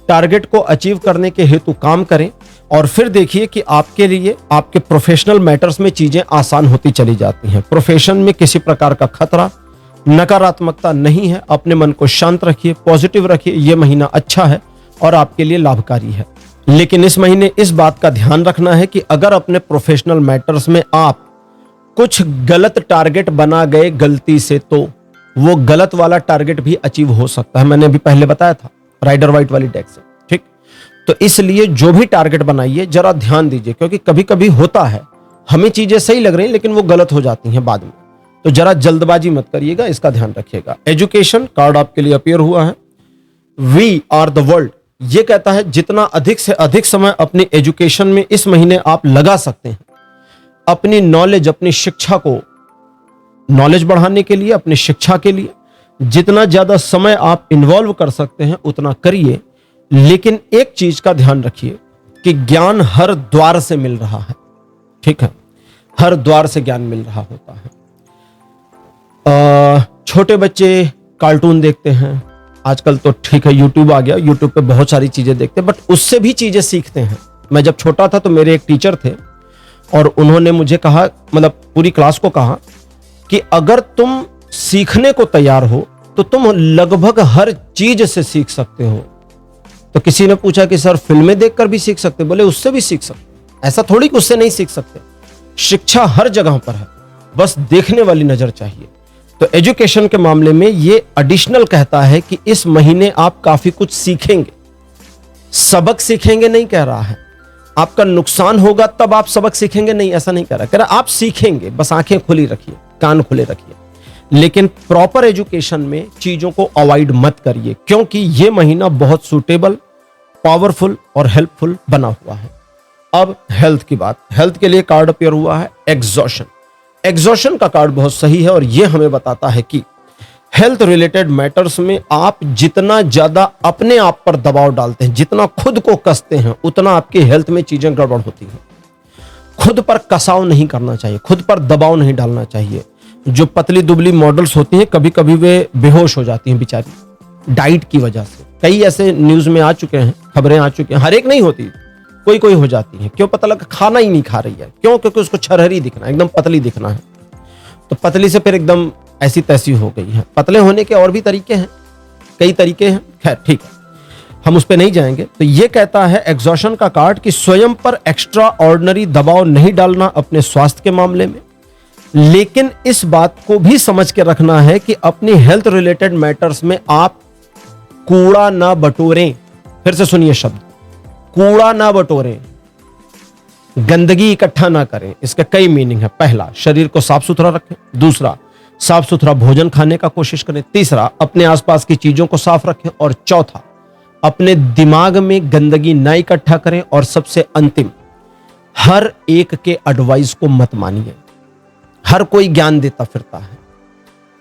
टारगेट को अचीव करने के हेतु काम करें और फिर देखिए कि आपके लिए आपके प्रोफेशनल मैटर्स में चीजें आसान होती चली जाती हैं। प्रोफेशन में किसी प्रकार का खतरा, नकारात्मकता नहीं है। अपने मन को शांत रखिए, पॉजिटिव रखिए। यह महीना अच्छा है और आपके लिए लाभकारी है। लेकिन इस महीने इस बात का ध्यान रखना है कि अगर अपने प्रोफेशनल मैटर्स में आप कुछ गलत टारगेट बना गए गलती से, तो वो गलत वाला टारगेट भी अचीव हो सकता है। मैंने अभी पहले बताया था राइडर वाइट वाली डेक से, ठीक। तो इसलिए जो भी टारगेट बनाइए जरा ध्यान दीजिए, क्योंकि कभी कभी होता है हमें चीजें सही लग रही हैं लेकिन वो गलत हो जाती हैं बाद में। तो जरा जल्दबाजी मत करिएगा, इसका ध्यान रखिएगा। एजुकेशन कार्ड आपके लिए अपीयर हुआ है। वी आर द वर्ल्ड, ये कहता है जितना अधिक से अधिक समय अपनी एजुकेशन में इस महीने आप लगा सकते हैं, अपनी नॉलेज, अपनी शिक्षा को, नॉलेज बढ़ाने के लिए, अपनी शिक्षा के लिए जितना ज्यादा समय आप इन्वॉल्व कर सकते हैं उतना करिए। लेकिन एक चीज का ध्यान रखिए कि ज्ञान हर द्वार से मिल रहा है, ठीक है, हर द्वार से ज्ञान मिल रहा होता है। छोटे बच्चे कार्टून देखते हैं आजकल, तो ठीक है यूट्यूब आ गया, यूट्यूब पे बहुत सारी चीजें देखते हैं, बट उससे भी चीजें सीखते हैं। मैं जब छोटा था तो मेरे एक टीचर थे और उन्होंने मुझे कहा, मतलब पूरी क्लास को कहा कि अगर तुम सीखने को तैयार हो तो तुम लगभग हर चीज से सीख सकते हो। तो किसी ने पूछा कि सर फिल्में देखकर भी सीख सकते? बोले उससे भी सीख सकते। ऐसा थोड़ी कि उससे नहीं सीख सकते, शिक्षा हर जगह पर है, बस देखने वाली नजर चाहिए। तो एजुकेशन के मामले में ये एडिशनल कहता है कि इस महीने आप काफी कुछ सीखेंगे। सबक सीखेंगे नहीं कह रहा है, आपका नुकसान होगा तब आप सबक सीखेंगे, नहीं ऐसा नहीं कह रहा आप सीखेंगे, बस आंखें खुली रखिए, कान खुले रखिए। लेकिन प्रॉपर एजुकेशन में चीजों को अवॉइड मत करिए, क्योंकि यह महीना बहुत सूटेबल, पावरफुल और हेल्पफुल बना हुआ है। अब हेल्थ की बात, हेल्थ के लिए कार्ड अपीयर हुआ है एग्जॉशन। एग्जॉशन का कार्ड बहुत सही है और यह हमें बताता है कि हेल्थ रिलेटेड मैटर्स में आप जितना ज्यादा अपने आप पर दबाव डालते हैं, जितना खुद को कसते हैं, उतना आपकी हेल्थ में चीजें गड़बड़ होती हैं। खुद पर कसाव नहीं करना चाहिए, खुद पर दबाव नहीं डालना चाहिए। जो पतली दुबली मॉडल्स होती हैं कभी कभी वे बेहोश हो जाती हैं बेचारी, डाइट की वजह से। कई ऐसे न्यूज में आ चुके हैं, खबरें आ चुकी हैं, हर एक नहीं होती, कोई कोई हो जाती है। क्यों? पता लगा खाना ही नहीं खा रही है। क्यों? क्योंकि उसको छरहरी दिखना, एकदम पतली दिखना है। तो पतली से फिर एकदम ऐसी तैसी हो गई है। पतले होने के और भी तरीके हैं, कई तरीके हैं, खैर ठीक है, हम उस पर नहीं जाएंगे। तो ये कहता है एग्जॉशन का कार्ड कि स्वयं पर एक्स्ट्रा ऑर्डिनरी दबाव नहीं डालना अपने स्वास्थ्य के मामले में, लेकिन इस बात को भी समझ के रखना है कि अपनी हेल्थ रिलेटेड मैटर्स में आप कूड़ा ना बटोरें। फिर से सुनिए शब्द, कूड़ा ना बटोरें, गंदगी इकट्ठा ना करें। इसका कई मीनिंग है। पहला, शरीर को साफ सुथरा रखें। दूसरा, साफ सुथरा भोजन खाने का कोशिश करें। तीसरा, अपने आसपास की चीजों को साफ रखें। और चौथा, अपने दिमाग में गंदगी ना इकट्ठा करें। और सबसे अंतिम, हर एक के एडवाइस को मत मानिए। हर कोई ज्ञान देता फिरता है,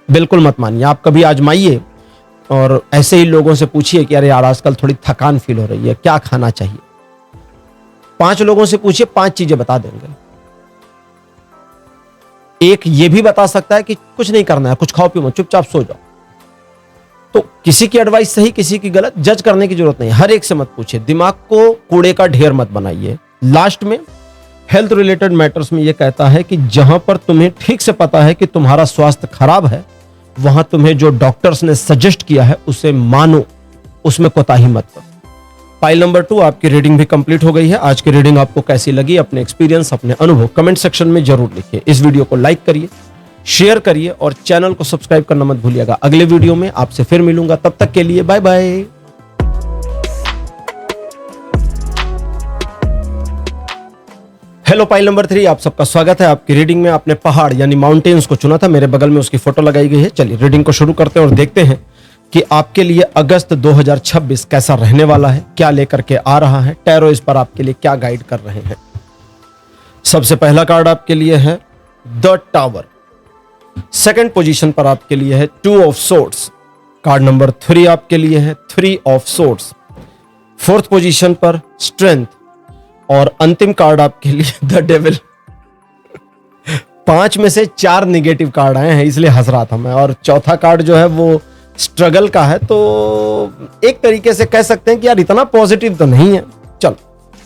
बिल्कुल मत मानिए। आप कभी आजमाइए और ऐसे ही लोगों से पूछिए कि अरे यार आजकल थोड़ी थकान फील हो रही है, क्या खाना चाहिए? 5 लोगों से पूछिए, 5 चीजें बता देंगे। एक ये भी बता सकता है कि कुछ नहीं करना है, कुछ खाओ पियो मत, चुपचाप सो जाओ। तो किसी की एडवाइस सही, किसी की गलत, जज करने की जरूरत नहीं। हर एक से मत पूछिए, दिमाग को कूड़े का ढेर मत बनाइए। लास्ट में हेल्थ रिलेटेड मैटर्स में यह कहता है कि जहां पर तुम्हें ठीक से पता है कि तुम्हारा स्वास्थ्य खराब है, वहां तुम्हें जो डॉक्टर्स ने सजेस्ट किया है उसे मानो, उसमें कोताही मत करो। फाइल नंबर 2 आपकी रीडिंग भी कंप्लीट हो गई है। आज की रीडिंग आपको कैसी लगी? अपने एक्सपीरियंस, अपने अनुभव कमेंट सेक्शन में जरूर लिखिए। इस वीडियो को लाइक करिए, शेयर करिए और चैनल को सब्सक्राइब करना मत भूलिएगा। अगले वीडियो में आपसे फिर मिलूंगा, तब तक के लिए bye bye. Hello, pile number 3 आप सबका स्वागत है। आपकी रीडिंग में आपने पहाड़ यानी माउंटेन्स को चुना था, मेरे बगल में उसकी फोटो लगाई गई है। चलिए रीडिंग को शुरू करते हैं और देखते हैं कि आपके लिए अगस्त 2026 कैसा रहने वाला है, क्या लेकर के आ रहा है। टैरो इस पर आपके लिए क्या गाइड कर रहे हैं। सबसे पहला कार्ड आपके लिए है द टावर। सेकंड पोजीशन पर आपके लिए है 2 ऑफ सोर्ड्स। कार्ड नंबर 3 आपके लिए है 3 ऑफ सोर्ड्स। फोर्थ पोजीशन पर स्ट्रेंथ। और अंतिम कार्ड आपके लिए द डेविल। 5 में से 4 निगेटिव कार्ड आए हैं, इसलिए हंस रहा था मैं। और चौथा कार्ड जो है वो स्ट्रगल का है। तो एक तरीके से कह सकते हैं कि यार इतना पॉजिटिव तो नहीं है। चल,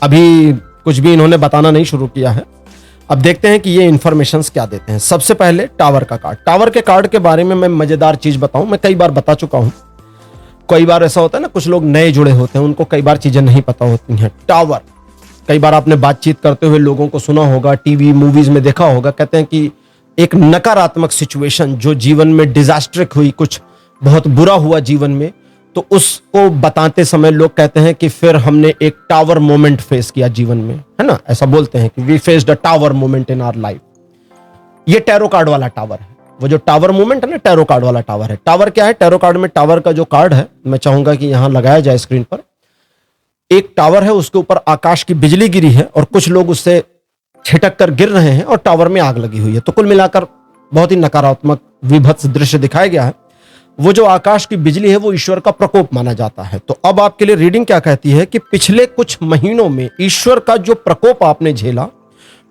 अभी कुछ भी इन्होंने बताना नहीं शुरू किया है। अब देखते हैं कि ये इंफॉर्मेशंस क्या देते हैं। सबसे पहले टावर का कार्ड। टावर के कार्ड के बारे में मैं मजेदार चीज बताऊं, मैं कई बार बता चुका हूं। कई बार ऐसा होता है ना, कुछ लोग नए जुड़े होते हैं, उनको कई बार चीजें नहीं पता होती हैं। टावर, कई बार आपने बातचीत करते हुए लोगों को सुना होगा, टीवी मूवीज में देखा होगा। कहते हैं कि एक नकारात्मक सिचुएशन जो जीवन में डिजास्ट्रिक हुई, कुछ बहुत बुरा हुआ जीवन में, तो उसको बताते समय लोग कहते हैं कि फिर हमने एक टावर मोमेंट फेस किया जीवन में, है ना, ऐसा बोलते हैं कि we faced a tower moment in our life. ये टैरो कार्ड वाला टावर है, वो जो टावर मोमेंट है ना, टैरो कार्ड वाला टावर है। टावर क्या है? टैरो कार्ड में टावर का जो कार्ड है, मैं चाहूंगा कि यहां लगाया जाए स्क्रीन पर। एक टावर है, उसके ऊपर आकाश की बिजली गिरी है और कुछ लोग उससे छिटक कर गिर रहे हैं और टावर में आग लगी हुई है। तो कुल मिलाकर बहुत ही नकारात्मक विभत्स दृश्य दिखाया गया है। वो जो आकाश की बिजली है वो ईश्वर का प्रकोप माना जाता है। तो अब आपके लिए रीडिंग क्या कहती है कि पिछले कुछ महीनों में ईश्वर का जो प्रकोप आपने झेला,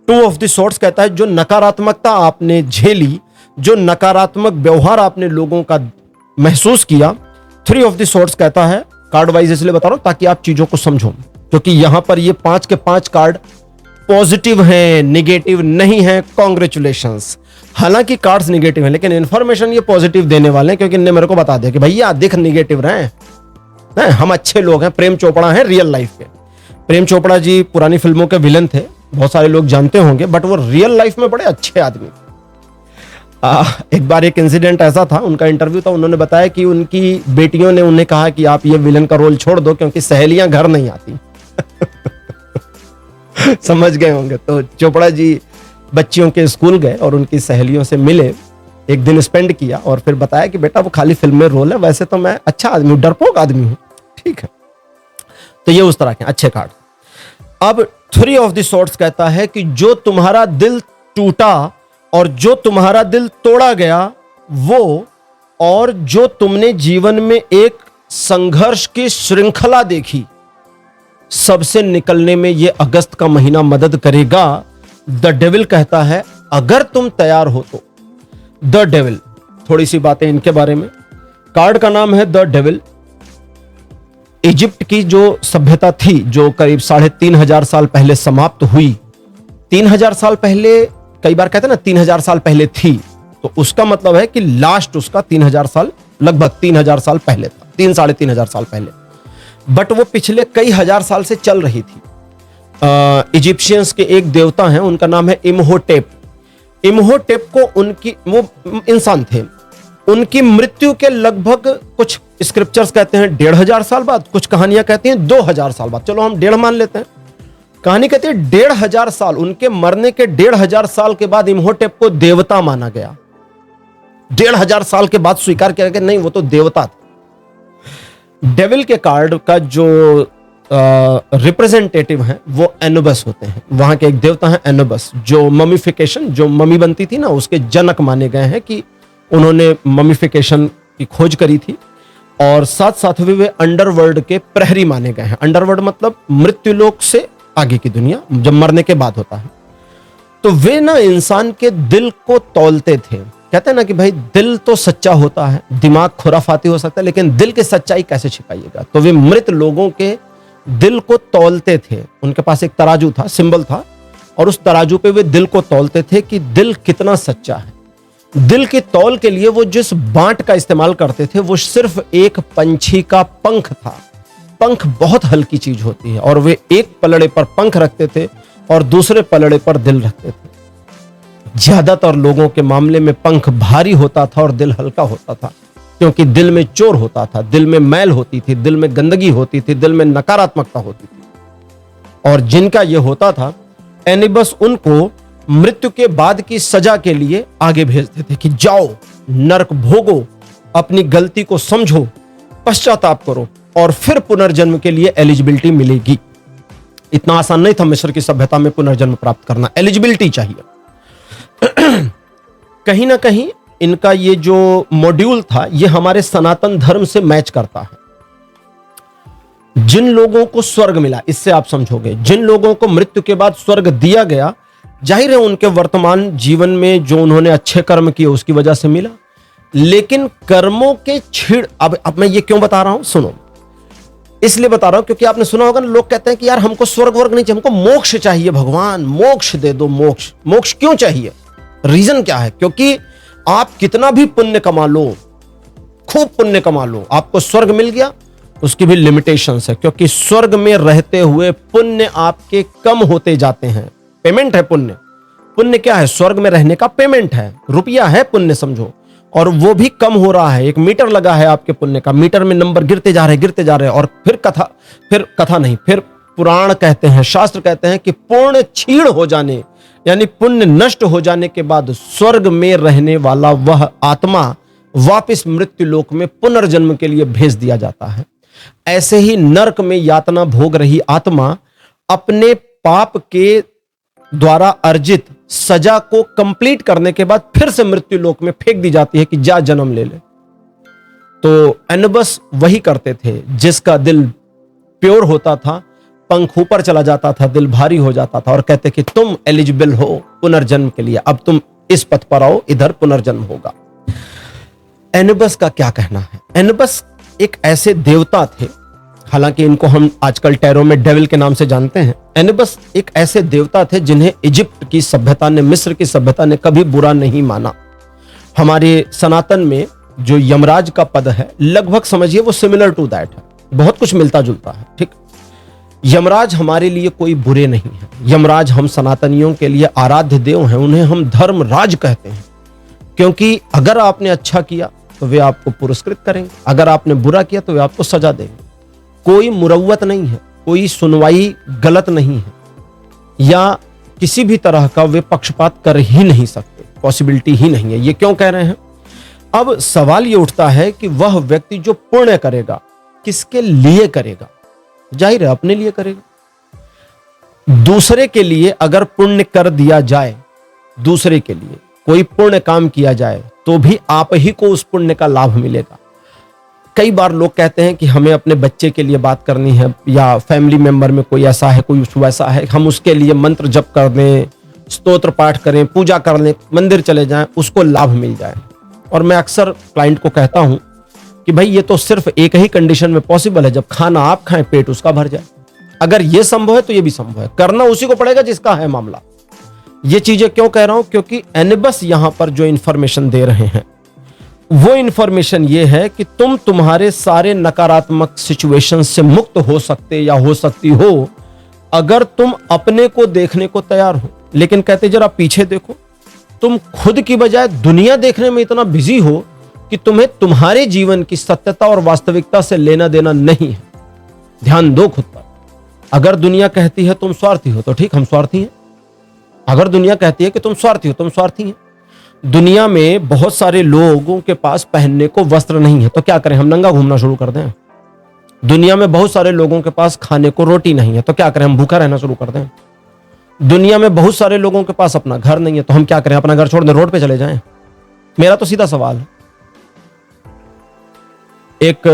टू ऑफ द सॉर्ड्स कहता है, जो नकारात्मकता आपने झेली, जो नकारात्मक व्यवहार आपने लोगों का महसूस किया, थ्री ऑफ द सॉर्ड्स कहता है, कार्ड वाइज इसलिए बता रहा हूं ताकि आप चीजों को समझो, क्योंकि यहां पर ये 5 के 5 कार्ड पॉजिटिव हैं, नेगेटिव नहीं है। कॉन्ग्रेचुलेशंस। हालांकि कार्ड्स नेगेटिव हैं लेकिन इंफॉर्मेशन ये पॉजिटिव देने वाले हैं, क्योंकि इनने मेरे को बता दिया कि भैया दिख नेगेटिव रहे हैं, हम अच्छे लोग हैं। प्रेम चोपड़ा हैं रियल लाइफ के। प्रेम चोपड़ा जी पुरानी फिल्मों के विलन थे, बहुत सारे लोग जानते होंगे, बट वो रियल लाइफ में बड़े अच्छे आदमी। एक बार एक इंसिडेंट ऐसा था, उनका इंटरव्यू था, उन्होंने बताया कि उनकी बेटियों ने उन्हें कहा कि आप ये विलन का रोल छोड़ दो क्योंकि सहेलियां घर नहीं आती। समझ गए होंगे। तो चोपड़ा जी बच्चियों के स्कूल गए और उनकी सहेलियों से मिले, एक दिन स्पेंड किया और फिर बताया कि बेटा वो खाली फिल्म में रोल है, वैसे तो मैं अच्छा आदमी हूं, डरपोक आदमी हूं। ठीक है, तो ये उस तरह के अच्छे कार्ड। अब थ्री ऑफ द सॉर्ड्स कहता है कि जो तुम्हारा दिल टूटा और जो तुम्हारा दिल तोड़ा गया वो, और जो तुमने जीवन में एक संघर्ष की श्रृंखला देखी, सबसे निकलने में ये अगस्त का महीना मदद करेगा। द डेविल कहता है अगर तुम तैयार हो तो। द डेविल, थोड़ी सी बातें इनके बारे में। कार्ड का नाम है द डेविल। इजिप्ट की जो सभ्यता थी, जो करीब 3500 साल पहले समाप्त हुई, 3000 साल पहले, कई बार कहते हैं ना 3000 साल पहले थी, तो उसका मतलब है कि लास्ट उसका 3000 साल, लगभग 3000 साल पहले था, 3-3.5 साल पहले। बट वो पिछले कई हजार साल से चल रही थी। इजिप्शियंस के एक देवता हैं, उनका नाम है इम्होटेप। इम्होटेप को उनकी, वो इंसान थे, उनकी मृत्यु के लगभग, कुछ स्क्रिप्चर्स कहते हैं 1500 साल बाद, कुछ कहानियां कहती हैं 2000 साल बाद, चलो हम 1.5 मान लेते हैं। कहानी कहती है 1500 साल, उनके मरने के 1500 साल के बाद इम्होटेप को देवता माना गया। 1500 साल के बाद स्वीकार किया गया नहीं वो तो देवता था। डेविल के कार्ड का जो रिप्रेजेंटेटिव हैं वो एनुबस होते हैं। वहां के एक देवता हैं एनुबस, जो ममीफिकेशन, जो ममी बनती थी ना, उसके जनक माने गए हैं कि उन्होंने ममीफिकेशन की खोज करी थी। और साथ साथ वे अंडरवर्ल्ड के प्रहरी माने गए हैं। अंडरवर्ल्ड मतलब मृत्युलोक से आगे की दुनिया, जब मरने के बाद होता है। तो वे ना इंसान के दिल को तौलते थे। कहते हैं ना कि भाई दिल तो सच्चा होता है, दिमाग खुराफाती हो सकता है, लेकिन दिल की सच्चाई कैसे छिपाइएगा। तो वे मृत लोगों के दिल को तौलते थे। उनके पास एक तराजू था, सिंबल था, और उस तराजू पे वे दिल को तौलते थे कि दिल कितना सच्चा है। दिल की तौल के लिए वो जिस बांट का इस्तेमाल करते थे वो सिर्फ एक पंछी का पंख था। पंख बहुत हल्की चीज होती है, और वे एक पलड़े पर पंख रखते थे और दूसरे पलड़े पर दिल रखते थे। ज्यादातर लोगों के मामले में पंख भारी होता था और दिल हल्का होता था, क्योंकि दिल में चोर होता था, दिल में मैल होती थी, दिल में गंदगी होती थी, दिल में नकारात्मकता होती थी। और जिनका यह होता था, एनिबस उनको मृत्यु के बाद की सजा के लिए आगे भेजते थे कि जाओ नरक भोगो, अपनी गलती को समझो, पश्चाताप करो और फिर पुनर्जन्म के लिए एलिजिबिलिटी मिलेगी। इतना आसान नहीं था मिस्र की सभ्यता में पुनर्जन्म प्राप्त करना, एलिजिबिलिटी चाहिए। कहीं ना कहीं इनका ये जो मॉड्यूल था ये हमारे सनातन धर्म से मैच करता है। जिन लोगों को स्वर्ग मिला, इससे आप समझोगे, जिन लोगों को मृत्यु के बाद स्वर्ग दिया गया, जाहिर है उनके वर्तमान जीवन में जो उन्होंने अच्छे कर्म किए उसकी वजह से मिला। लेकिन कर्मों के छीड़, अब मैं ये क्यों बता रहा हूं, सुनो, इसलिए बता रहा हूं क्योंकि आपने सुना होगा ना, लोग कहते हैं कि यार हमको स्वर्ग वर्ग नहीं चाहिए, हमको मोक्ष चाहिए, भगवान मोक्ष दे दो। मोक्ष, मोक्ष क्यों चाहिए? रीजन क्या है? क्योंकि आप कितना भी पुण्य कमा लो, खूब पुण्य कमा लो, आपको स्वर्ग मिल गया, उसकी भी लिमिटेशंस है, क्योंकि स्वर्ग में रहते हुए पुण्य आपके कम होते जाते हैं। पेमेंट है पुण्य। पुण्य क्या है? स्वर्ग में रहने का पेमेंट है, रुपया है पुण्य, समझो। और वो भी कम हो रहा है। एक मीटर लगा है आपके पुण्य का, मीटर में नंबर गिरते जा रहे और फिर कथा नहीं, फिर पुराण कहते हैं, शास्त्र कहते हैं कि पुण्य क्षीण हो जाने, यानी पुण्य नष्ट हो जाने के बाद स्वर्ग में रहने वाला वह आत्मा वापस मृत्यु लोक में पुनर्जन्म के लिए भेज दिया जाता है। ऐसे ही नरक में यातना भोग रही आत्मा अपने पाप के द्वारा अर्जित सजा को कंप्लीट करने के बाद फिर से मृत्यु लोक में फेंक दी जाती है कि जा जन्म ले ले। तो एनुबस वही करते थे, जिसका दिल प्योर होता था, पंख ऊपर चला जाता था, दिल भारी हो जाता था और कहते कि तुम एलिजिबल हो पुनर्जन्म के लिए, अब तुम इस पथ पर आओ, इधर पुनर्जन्म होगा। एनुबस का क्या कहना है? एनुबस एक ऐसे देवता थे, हालांकि इनको हम आजकल टैरो में डेविल के नाम से जानते हैं। एनुबस एक ऐसे देवता थे जिन्हें इजिप्ट की सभ्यता ने, मिस्र की सभ्यता ने कभी बुरा नहीं माना। हमारे सनातन में जो यमराज का पद है, लगभग समझिए वो सिमिलर टू दैट है, बहुत कुछ मिलता जुलता है। ठीक, यमराज हमारे लिए कोई बुरे नहीं है। यमराज हम सनातनियों के लिए आराध्य देव हैं, उन्हें हम धर्मराज कहते हैं, क्योंकि अगर आपने अच्छा किया तो वे आपको पुरस्कृत करेंगे, अगर आपने बुरा किया तो वे आपको सजा देंगे। कोई मुरव्वत नहीं है, कोई सुनवाई गलत नहीं है, या किसी भी तरह का वे पक्षपात कर ही नहीं सकते, पॉसिबिलिटी ही नहीं है। ये क्यों कह रहे हैं? अब सवाल ये उठता है कि वह व्यक्ति जो पुण्य करेगा किसके लिए करेगा? जाहिर है अपने लिए करेगा। दूसरे के लिए अगर पुण्य कर दिया जाए, दूसरे के लिए कोई पुण्य काम किया जाए तो भी आप ही को उस पुण्य का लाभ मिलेगा। कई बार लोग कहते हैं कि हमें अपने बच्चे के लिए बात करनी है, या फैमिली मेंबर में कोई ऐसा है, कोई वैसा है, हम उसके लिए मंत्र जप कर दें, स्तोत्र पाठ करें, पूजा कर लें, मंदिर चले जाएं, उसको लाभ मिल जाए। और मैं अक्सर क्लाइंट को कहता हूं कि भाई ये तो सिर्फ एक ही कंडीशन में पॉसिबल है, जब खाना आप खाएं, पेट उसका भर जाए। अगर ये संभव है तो ये भी संभव है, करना उसी को पड़ेगा जिसका है मामला। ये चीजें क्यों कह रहा हूं? क्योंकि एनुबस यहां पर जो इंफॉर्मेशन दे रहे हैं वो इंफॉर्मेशन ये है कि तुम तुम्हारे सारे नकारात्मक सिचुएशन से मुक्त हो सकते या हो सकती हो अगर तुम अपने को देखने को तैयार हो। लेकिन कहते जरा पीछे देखो, तुम खुद की बजाय दुनिया देखने में इतना बिजी हो कि तुम्हें तुम्हारे जीवन की सत्यता और वास्तविकता से लेना देना नहीं है। ध्यान दो खुद पर। अगर दुनिया कहती है तुम स्वार्थी हो तो ठीक, हम स्वार्थी हैं। अगर दुनिया कहती है कि तुम स्वार्थी हो, तुम स्वार्थी हैं। दुनिया में बहुत सारे लोगों के पास पहनने को वस्त्र नहीं है तो क्या करें, हम नंगा घूमना शुरू कर दें? दुनिया में बहुत सारे लोगों के पास खाने को रोटी नहीं है तो क्या करें, हम भूखा रहना शुरू कर दें? दुनिया में बहुत सारे लोगों के पास अपना घर नहीं है तो हम क्या करें, अपना घर छोड़ दें, रोड पे चले जाएं? मेरा तो सीधा सवाल है। एक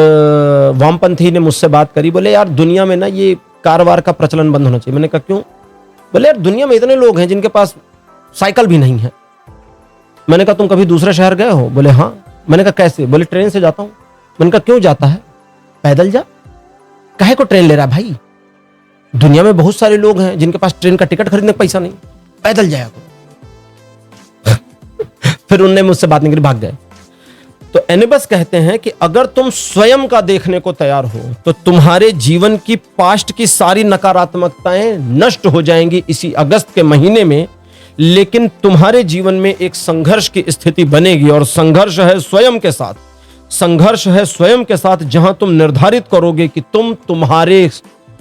वामपंथी ने मुझसे बात करी, बोले यार दुनिया में ना ये कारवार का प्रचलन बंद होना चाहिए। मैंने कहा क्यों? बोले यार दुनिया में इतने लोग हैं जिनके पास साइकिल भी नहीं है। मैंने कहा तुम कभी दूसरे शहर गए हो? बोले हाँ। मैंने कहा कैसे? बोले ट्रेन से जाता हूं। मैंने कहा क्यों जाता है? पैदल जा। काहे को ट्रेन ले रहा है भाई? दुनिया में बहुत सारे लोग हैं जिनके पास ट्रेन का टिकट खरीदने का पैसा नहीं, पैदल जाया करो। फिर उनने मुझसे बात नहीं करी, भाग गए। तो एनुबस कहते हैं कि अगर तुम स्वयं का देखने को तैयार हो तो तुम्हारे जीवन की पास्ट की सारी नकारात्मकताएं नष्ट हो जाएंगी इसी अगस्त के महीने में। लेकिन तुम्हारे जीवन में एक संघर्ष की स्थिति बनेगी, और संघर्ष है स्वयं के साथ। संघर्ष है स्वयं के साथ, जहां तुम निर्धारित करोगे कि तुम तुम्हारे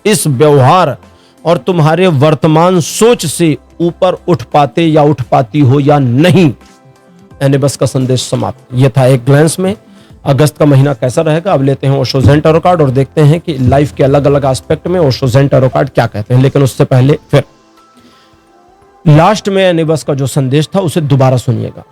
इस व्यवहार और तुम्हारे वर्तमान सोच से ऊपर उठ पाते या उठ पाती हो या नहीं। एनुबस का संदेश समाप्त। यह था एक ग्लैंस में अगस्त का महीना कैसा रहेगा। अब लेते हैं ओशो ज़ेन टैरो कार्ड और देखते हैं कि लाइफ के अलग अलग एस्पेक्ट में ओशो ज़ेन टैरो कार्ड क्या कहते हैं। लेकिन उससे पहले फिर लास्ट में एनुबस का जो संदेश था उसे दोबारा सुनिएगा,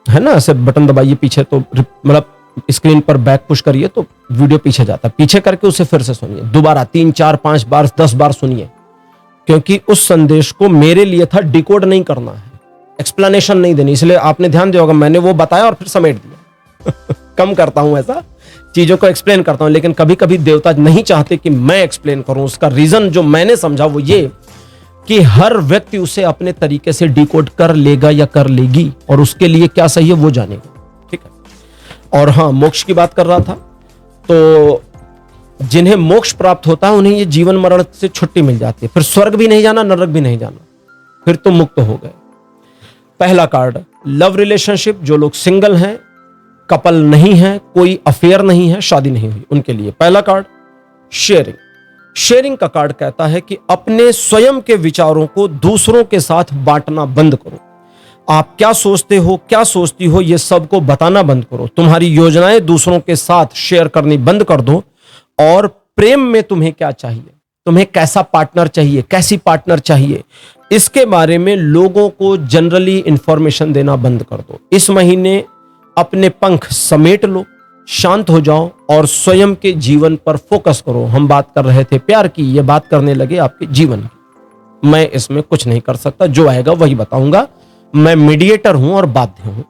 है ना। ऐसे बटन दबाइए पीछे, तो मतलब स्क्रीन पर बैक पुश करिए तो वीडियो पीछे जाता है, पीछे करके उसे फिर से सुनिए दोबारा, 3 4 5 बार 10 बार सुनिए, क्योंकि उस संदेश को मेरे लिए था डिकोड नहीं करना है, एक्सप्लेनेशन नहीं देनी। इसलिए आपने ध्यान दिया होगा मैंने वो बताया और फिर समेट दिया। कम करता हूं ऐसा, चीजों को एक्सप्लेन करता हूं, लेकिन कभी कभी देवता नहीं चाहते कि मैं एक्सप्लेन करूं। उसका रीजन जो मैंने समझा वो ये कि हर व्यक्ति उसे अपने तरीके से डिकोड कर लेगा या कर लेगी, और उसके लिए क्या सही है वो जानेगा, ठीक है। और हाँ, मोक्ष की बात कर रहा था, तो जिन्हें मोक्ष प्राप्त होता है उन्हें ये जीवन मरण से छुट्टी मिल जाती है, फिर स्वर्ग भी नहीं जाना, नरक भी नहीं जाना, फिर तुम मुक्त हो गए। पहला कार्ड लव रिलेशनशिप, जो लोग सिंगल हैं कपल नहीं है, कोई अफेयर नहीं है, शादी नहीं हुई, उनके लिए पहला कार्ड शेयरिंग। शेयरिंग का कार्ड कहता है कि अपने स्वयं के विचारों को दूसरों के साथ बांटना बंद करो। आप क्या सोचते हो, क्या सोचती हो, ये सबको बताना बंद करो। तुम्हारी योजनाएं दूसरों के साथ शेयर करनी बंद कर दो। और प्रेम में तुम्हें क्या चाहिए, तुम्हें कैसा पार्टनर चाहिए, कैसी पार्टनर चाहिए, इसके बारे में लोगों को जनरली इंफॉर्मेशन देना बंद कर दो। इस महीने अपने पंख समेट लो, शांत हो जाओ और स्वयं के जीवन पर फोकस करो। हम बात कर रहे थे प्यार की, ये बात करने लगे आपके जीवन की। मैं इसमें कुछ नहीं कर सकता, जो आएगा वही बताऊंगा। मैं मीडिएटर हूं और बाध्य हूं।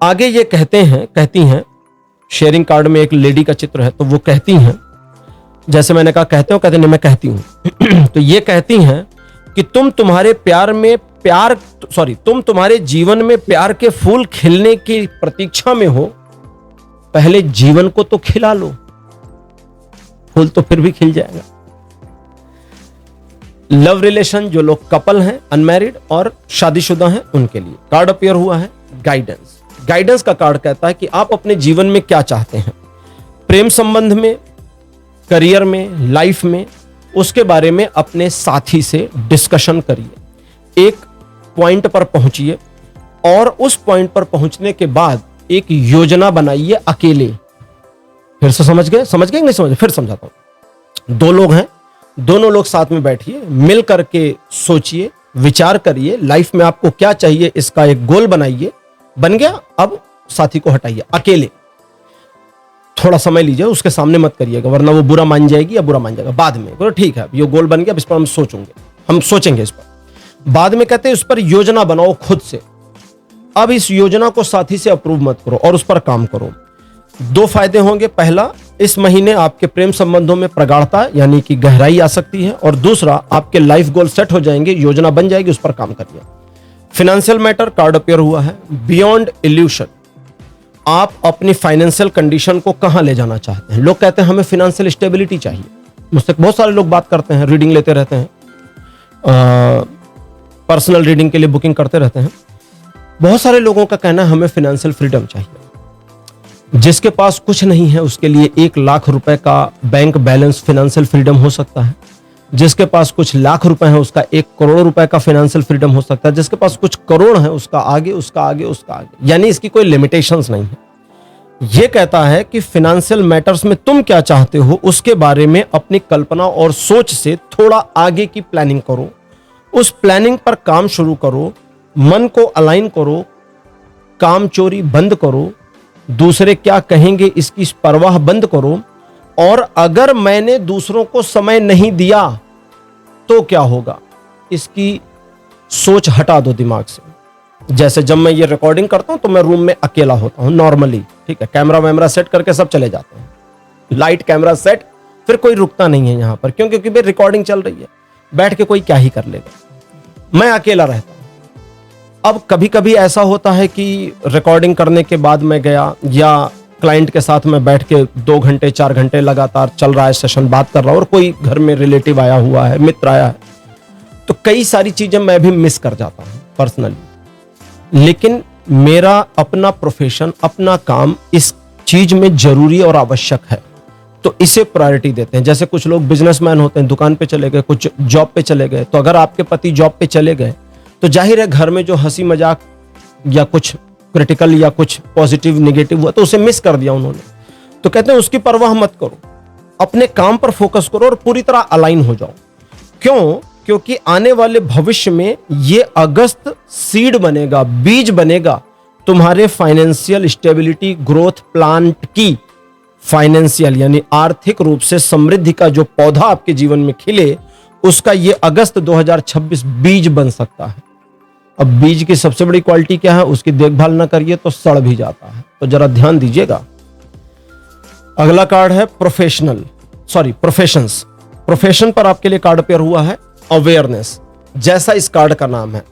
आगे ये कहती हैं, शेयरिंग कार्ड में एक लेडी का चित्र है, तो वो कहती हैं, जैसे मैंने कहा कहते हो, कहते नहीं, मैं कहती हूं। तो ये कहती हैं कि तुम तुम्हारे जीवन में प्यार के फूल खिलने की प्रतीक्षा में हो। पहले जीवन को तो खिला लो, फूल तो फिर भी खिल जाएगा। लव रिलेशन, जो लोग कपल हैं, अनमैरिड और शादीशुदा हैं, उनके लिए कार्ड अपीयर हुआ है गाइडेंस। गाइडेंस का कार्ड कहता है कि आप अपने जीवन में क्या चाहते हैं, प्रेम संबंध में, करियर में, लाइफ में, उसके बारे में अपने साथी से डिस्कशन करिए। एक पॉइंट पर पहुंचिए और उस पॉइंट पर पहुंचने के बाद एक योजना बनाइए अकेले। फिर से समझ गए नहीं समझ, फिर समझाता हूं। दो लोग हैं, दोनों लोग साथ में बैठिए, मिल करके सोचिए, विचार करिए, लाइफ में आपको क्या चाहिए, इसका एक गोल बनाइए। बन गया, अब साथी को हटाइए अकेले। थोड़ा समय लीजिए, उसके सामने मत करिएगा, वरना वो बुरा मान जाएगी या बुरा मान जाएगा बाद में। बोलो ठीक है, ये गोल बन गया, अब इस पर हम सोचेंगे इस पर। बाद में कहते हैं इस पर योजना बनाओ खुद से। अब इस योजना को साथी से अप्रूव मत करो और उस पर काम करो। दो फायदे होंगे। पहला, इस महीने आपके प्रेम संबंधों में प्रगाढ़ता यानी कि गहराई आ सकती है, और दूसरा, आपके लाइफ गोल सेट हो जाएंगे, योजना बन जाएगी, उस पर काम करिए। फाइनेंशियल मैटर कार्ड अपीयर हुआ है बियॉन्ड इल्यूशन। आप अपनी फाइनेंशियल कंडीशन को कहां ले जाना चाहते हैं। लोग कहते हैं हमें फाइनेंशियल स्टेबिलिटी चाहिए। मुझसे बहुत सारे लोग बात करते हैं, रीडिंग लेते रहते हैं, पर्सनल रीडिंग के लिए बुकिंग करते रहते हैं। बहुत सारे लोगों का कहना है हमें फाइनेंशियल फ्रीडम चाहिए। जिसके पास कुछ नहीं है उसके लिए 1 लाख रुपए का बैंक बैलेंस फाइनेंशियल फ्रीडम हो सकता है। जिसके पास कुछ लाख रुपए हैं उसका 1 करोड़ रुपए का फाइनेंशियल फ्रीडम हो सकता है। जिसके पास कुछ करोड़ है उसका आगे, उसका आगे, उसका आगे, यानी इसकी कोई लिमिटेशंस नहीं है। यह कहता है कि फाइनेंशियल मैटर्स में तुम क्या चाहते हो उसके बारे में अपनी कल्पना और सोच से थोड़ा आगे की प्लानिंग करो। उस प्लानिंग पर काम शुरू करो, मन को अलाइन करो, काम चोरी बंद करो, दूसरे क्या कहेंगे इसकी परवाह बंद करो। और अगर मैंने दूसरों को समय नहीं दिया तो क्या होगा, इसकी सोच हटा दो दिमाग से। जैसे जब मैं ये रिकॉर्डिंग करता हूं तो मैं रूम में अकेला होता हूं नॉर्मली, ठीक है, कैमरा वैमरा सेट करके सब चले जाते हैं, लाइट कैमरा सेट, फिर कोई रुकता नहीं है यहां पर। क्यों? क्योंकि भाई रिकॉर्डिंग चल रही है, बैठ के कोई क्या ही कर लेगा। मैं अकेला रहता हूं। अब कभी कभी ऐसा होता है कि रिकॉर्डिंग करने के बाद मैं गया, या क्लाइंट के साथ में बैठ के 2 घंटे 4 घंटे लगातार चल रहा है सेशन, बात कर रहा हूं, और कोई घर में रिलेटिव आया हुआ है, मित्र आया है, तो कई सारी चीजें मैं भी मिस कर जाता हूं पर्सनली। लेकिन मेरा अपना प्रोफेशन, अपना काम इस चीज में जरूरी और आवश्यक है, तो इसे प्रायोरिटी देते हैं। जैसे कुछ लोग बिजनेसमैन होते हैं, दुकान पे चले गए, कुछ जॉब पे चले गए, तो अगर आपके पति जॉब पे चले गए तो जाहिर है घर में जो हंसी मजाक या कुछ क्रिटिकल या कुछ पॉजिटिव नेगेटिव हुआ तो उसे मिस कर दिया उन्होंने। तो कहते हैं उसकी परवाह मत करो, अपने काम पर फोकस करो और पूरी तरह अलाइन हो जाओ। क्यों? क्योंकि आने वाले भविष्य में ये अगस्त सीड बनेगा, बीज बनेगा तुम्हारे फाइनेंशियल स्टेबिलिटी ग्रोथ प्लान की। फाइनेंशियल यानी आर्थिक रूप से समृद्धि का जो पौधा आपके जीवन में खिले, उसका ये अगस्त 2026 बीज बन सकता है। अब बीज की सबसे बड़ी क्वालिटी क्या है? उसकी देखभाल ना करिए तो सड़ भी जाता है, तो जरा ध्यान दीजिएगा। अगला कार्ड है प्रोफेशंस। प्रोफेशन पर आपके लिए कार्ड पेयर हुआ है अवेयरनेस, जैसा इस कार्ड का नाम है।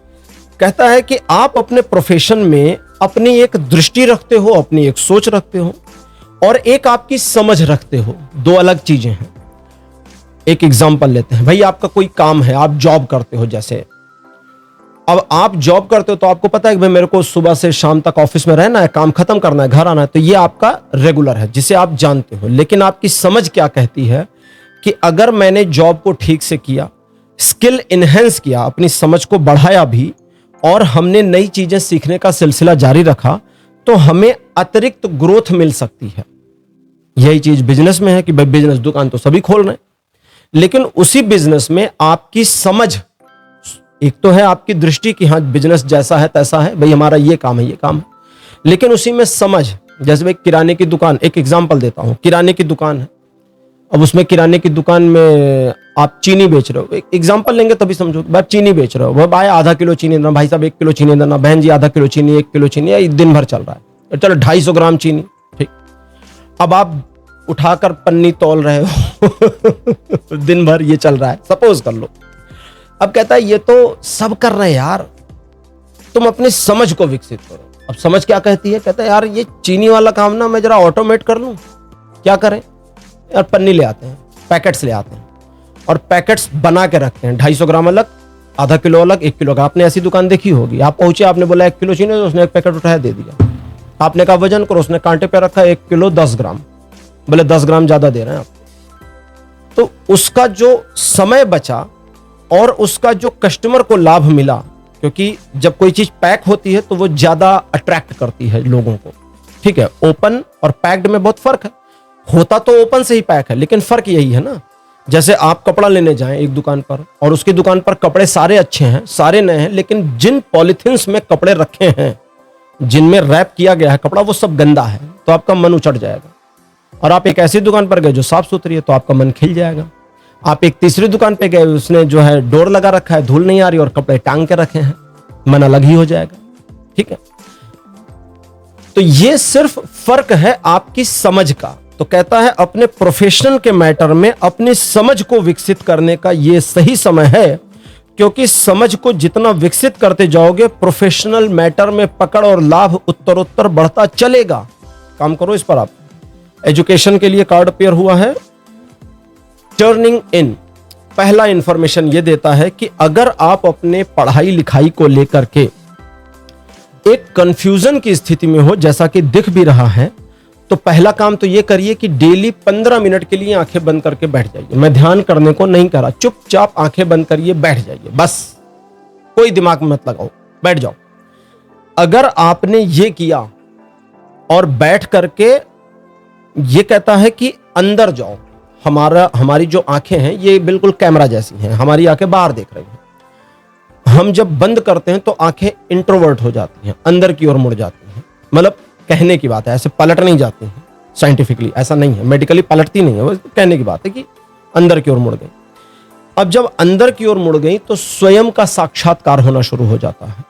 कहता है कि आप अपने प्रोफेशन में अपनी एक दृष्टि रखते हो, अपनी एक सोच रखते हो, और एक आपकी समझ रखते हो। दो अलग चीजें हैं। एक एग्जांपल लेते हैं। भाई आपका कोई काम है, आप जॉब करते हो, जैसे अब आप जॉब करते हो तो आपको पता है कि भाई मेरे को सुबह से शाम तक ऑफिस में रहना है, काम खत्म करना है, घर आना है, तो ये आपका रेगुलर है जिसे आप जानते हो। लेकिन आपकी समझ क्या कहती है कि अगर मैंने जॉब को ठीक से किया, स्किल इनहेंस किया, अपनी समझ को बढ़ाया भी, और हमने नई चीजें सीखने का सिलसिला जारी रखा, तो हमें अतिरिक्त ग्रोथ मिल सकती है। यही चीज बिजनेस में है कि भाई बिजनेस दुकान तो सभी खोल रहे हैं, लेकिन उसी बिजनेस में आपकी समझ, एक तो है आपकी दृष्टि कि हाँ बिजनेस जैसा है तैसा है, भाई हमारा ये काम है, ये काम है, लेकिन उसी में समझ, जैसे भाई किराने की दुकान, एक एग्जांपल देता हूं, किराने की दुकान है, अब उसमें किराने की दुकान में आप चीनी बेच रहे हो, एक एग्जांपल लेंगे तभी समझो, भाई आप चीनी बेच रहे हो, वह भाई आधा किलो चीनी देना, भाई साहब 1 किलो चीनी देना, बहन जी आधा किलो चीनी, 1 किलो चीनी, ये दिन भर चल रहा है, चलो 250 ग्राम चीनी, ठीक। अब आप उठाकर पन्नी तौल रहे हो दिन भर ये चल रहा है, सपोज कर लो। अब कहता है ये तो सब कर रहे हैं यार, तुम अपनी समझ को विकसित करो। अब समझ क्या कहती है, कहता है यार ये चीनी वाला काम ना मैं जरा ऑटोमेट कर लूं, क्या करें यार, पन्नी ले आते हैं, पैकेट्स ले आते हैं और पैकेट्स बना के रखते हैं, 250 ग्राम अलग, आधा किलो अलग, 1 किलो का। आपने ऐसी दुकान देखी होगी, आप पहुंचे, आपने बोला 1 किलो चीनी, तो उसने 1 पैकेट उठाया दे दिया। आपने कहा वजन करो, उसने कांटे पे रखा 1 किलो 10 ग्राम, बोले 10 ग्राम ज्यादा दे रहे हैं आप। तो उसका जो समय बचा और उसका जो कस्टमर को लाभ मिला, क्योंकि जब कोई चीज पैक होती है तो वो ज्यादा अट्रैक्ट करती है लोगों को, ठीक है। ओपन और पैक्ड में बहुत फर्क है, होता तो ओपन से ही पैक है, लेकिन फर्क यही है ना। जैसे आप कपड़ा लेने जाएं एक दुकान पर और उसकी दुकान पर कपड़े सारे अच्छे हैं, सारे नए हैं, लेकिन जिन पॉलिथिन्स में कपड़े रखे हैं, जिनमें रैप किया गया है कपड़ा, वो सब गंदा है, तो आपका मन उचट जाएगा। और आप एक ऐसी दुकान पर गए जो साफ सुथरी है, तो आपका मन खिल जाएगा। आप एक तीसरी दुकान पे गए, उसने जो है डोर लगा रखा है, धूल नहीं आ रही और कपड़े टांग के रखे हैं, मन अलग ही हो जाएगा, ठीक है। तो ये सिर्फ फर्क है आपकी समझ का। तो कहता है अपने प्रोफेशन के मैटर में अपनी समझ को विकसित करने का ये सही समय है, क्योंकि समझ को जितना विकसित करते जाओगे, प्रोफेशनल मैटर में पकड़ और लाभ उत्तरोत्तर बढ़ता चलेगा। काम करो इस पर। आप एजुकेशन के लिए कार्ड पेयर हुआ है टर्निंग इन। पहला इंफॉर्मेशन यह देता है कि अगर आप अपने पढ़ाई लिखाई को लेकर के एक कंफ्यूजन की स्थिति में हो, जैसा कि दिख भी रहा है, तो पहला काम तो यह करिए कि डेली 15 मिनट के लिए आंखें बंद करके बैठ जाइए। मैं ध्यान करने को नहीं कह रहा, चुपचाप आंखें बंद करिए, बैठ जाइए, बस कोई दिमाग में मत लगाओ, बैठ जाओ। अगर आपने ये किया और बैठ करके, ये कहता है कि अंदर जाओ, हमारी जो आंखें हैं ये बिल्कुल कैमरा जैसी हैं, हमारी आंखें बाहर देख रही हैं। हम जब बंद करते हैं तो आंखें इंट्रोवर्ट हो जाती हैं, अंदर की ओर मुड़ जाती हैं। मतलब कहने की बात है, ऐसे पलट नहीं जाती हैं, साइंटिफिकली ऐसा नहीं है, मेडिकली पलटती नहीं है, वो कहने की बात है कि अंदर की ओर मुड़ गई। अब जब अंदर की ओर मुड़ गई तो स्वयं का साक्षात्कार होना शुरू हो जाता है।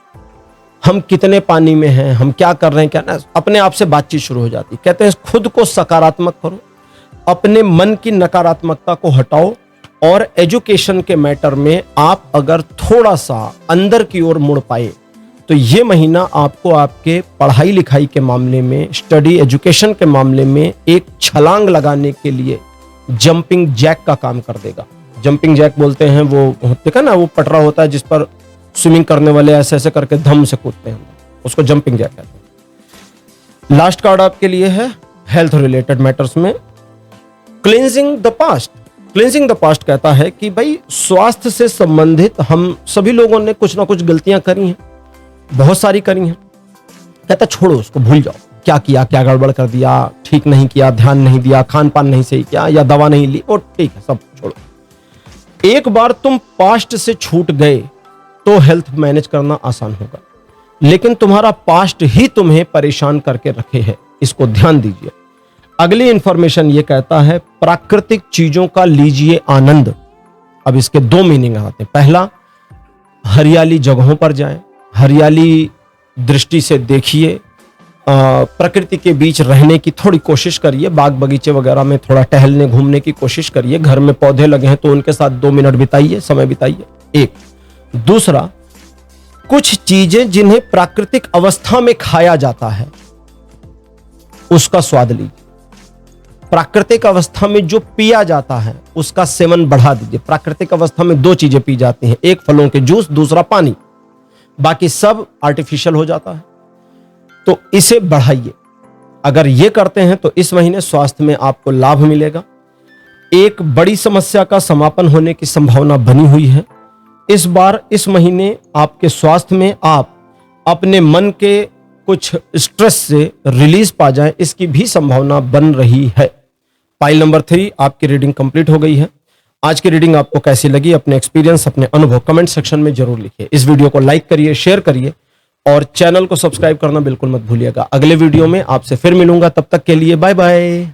हम कितने पानी में हैं, हम क्या कर रहे हैं, क्या ना, अपने आप से बातचीत शुरू हो जाती है। कहते हैं खुद को सकारात्मक करो, अपने मन की नकारात्मकता को हटाओ, और एजुकेशन के मैटर में आप अगर थोड़ा सा अंदर की ओर मुड़ पाए तो ये महीना आपको आपके पढ़ाई लिखाई के मामले में, स्टडी एजुकेशन के मामले में एक छलांग लगाने के लिए जंपिंग जैक का काम कर देगा। जंपिंग जैक बोलते हैं, वो देखा ना, वो पटरा होता है जिस पर स्विमिंग करने वाले ऐसे ऐसे करके धम से कूदते हैं, उसको जंपिंग जैक कहते हैं। लास्ट कार्ड आपके लिए है हेल्थ रिलेटेड मैटर्स में cleansing the past. Cleansing the past कहता है कि भाई स्वास्थ्य से संबंधित हम सभी लोगों ने कुछ ना कुछ गलतियां करी हैं, बहुत सारी करी हैं। कहता छोड़ो उसको, भूल जाओ, क्या किया, क्या गड़बड़ कर दिया, ठीक नहीं किया, ध्यान नहीं दिया, खान पान नहीं सही किया, या दवा नहीं ली, और ठीक है, सब छोड़ो। एक बार तुम पास्ट से छूट गए तो हेल्थ मैनेज करना आसान होगा, लेकिन तुम्हारा पास्ट ही तुम्हें परेशान करके रखे है, इसको ध्यान दीजिए। अगली इंफॉर्मेशन ये कहता है प्राकृतिक चीजों का लीजिए आनंद। अब इसके 2 मीनिंग आते हैं। पहला, हरियाली जगहों पर जाएं, हरियाली दृष्टि से देखिए, प्रकृति के बीच रहने की थोड़ी कोशिश करिए, बाग बगीचे वगैरह में थोड़ा टहलने घूमने की कोशिश करिए, घर में पौधे लगे हैं तो उनके साथ 2 मिनट बिताइए, समय बिताइए। एक। दूसरा, कुछ चीजें जिन्हें प्राकृतिक अवस्था में खाया जाता है उसका स्वाद लीजिए। प्राकृतिक अवस्था में जो पिया जाता है उसका सेवन बढ़ा दीजिए। प्राकृतिक अवस्था में 2 चीजें पी जाती हैं, एक फलों के जूस, दूसरा पानी। बाकी सब आर्टिफिशियल हो जाता है। तो इसे बढ़ाइए। अगर ये करते हैं तो इस महीने स्वास्थ्य में आपको लाभ मिलेगा। एक बड़ी समस्या का समापन होने की संभावना बनी हुई है। इस बार इस महीने आपके स्वास्थ्य में आप अपने मन के कुछ स्ट्रेस से रिलीज पा जाएं, इसकी भी संभावना बन रही है। पाइल नंबर 3 आपकी रीडिंग कंप्लीट हो गई है। आज की रीडिंग आपको कैसी लगी, अपने एक्सपीरियंस, अपने अनुभव कमेंट सेक्शन में जरूर लिखिए। इस वीडियो को लाइक करिए, शेयर करिए और चैनल को सब्सक्राइब करना बिल्कुल मत भूलिएगा। अगले वीडियो में आपसे फिर मिलूंगा, तब तक के लिए बाय बाय।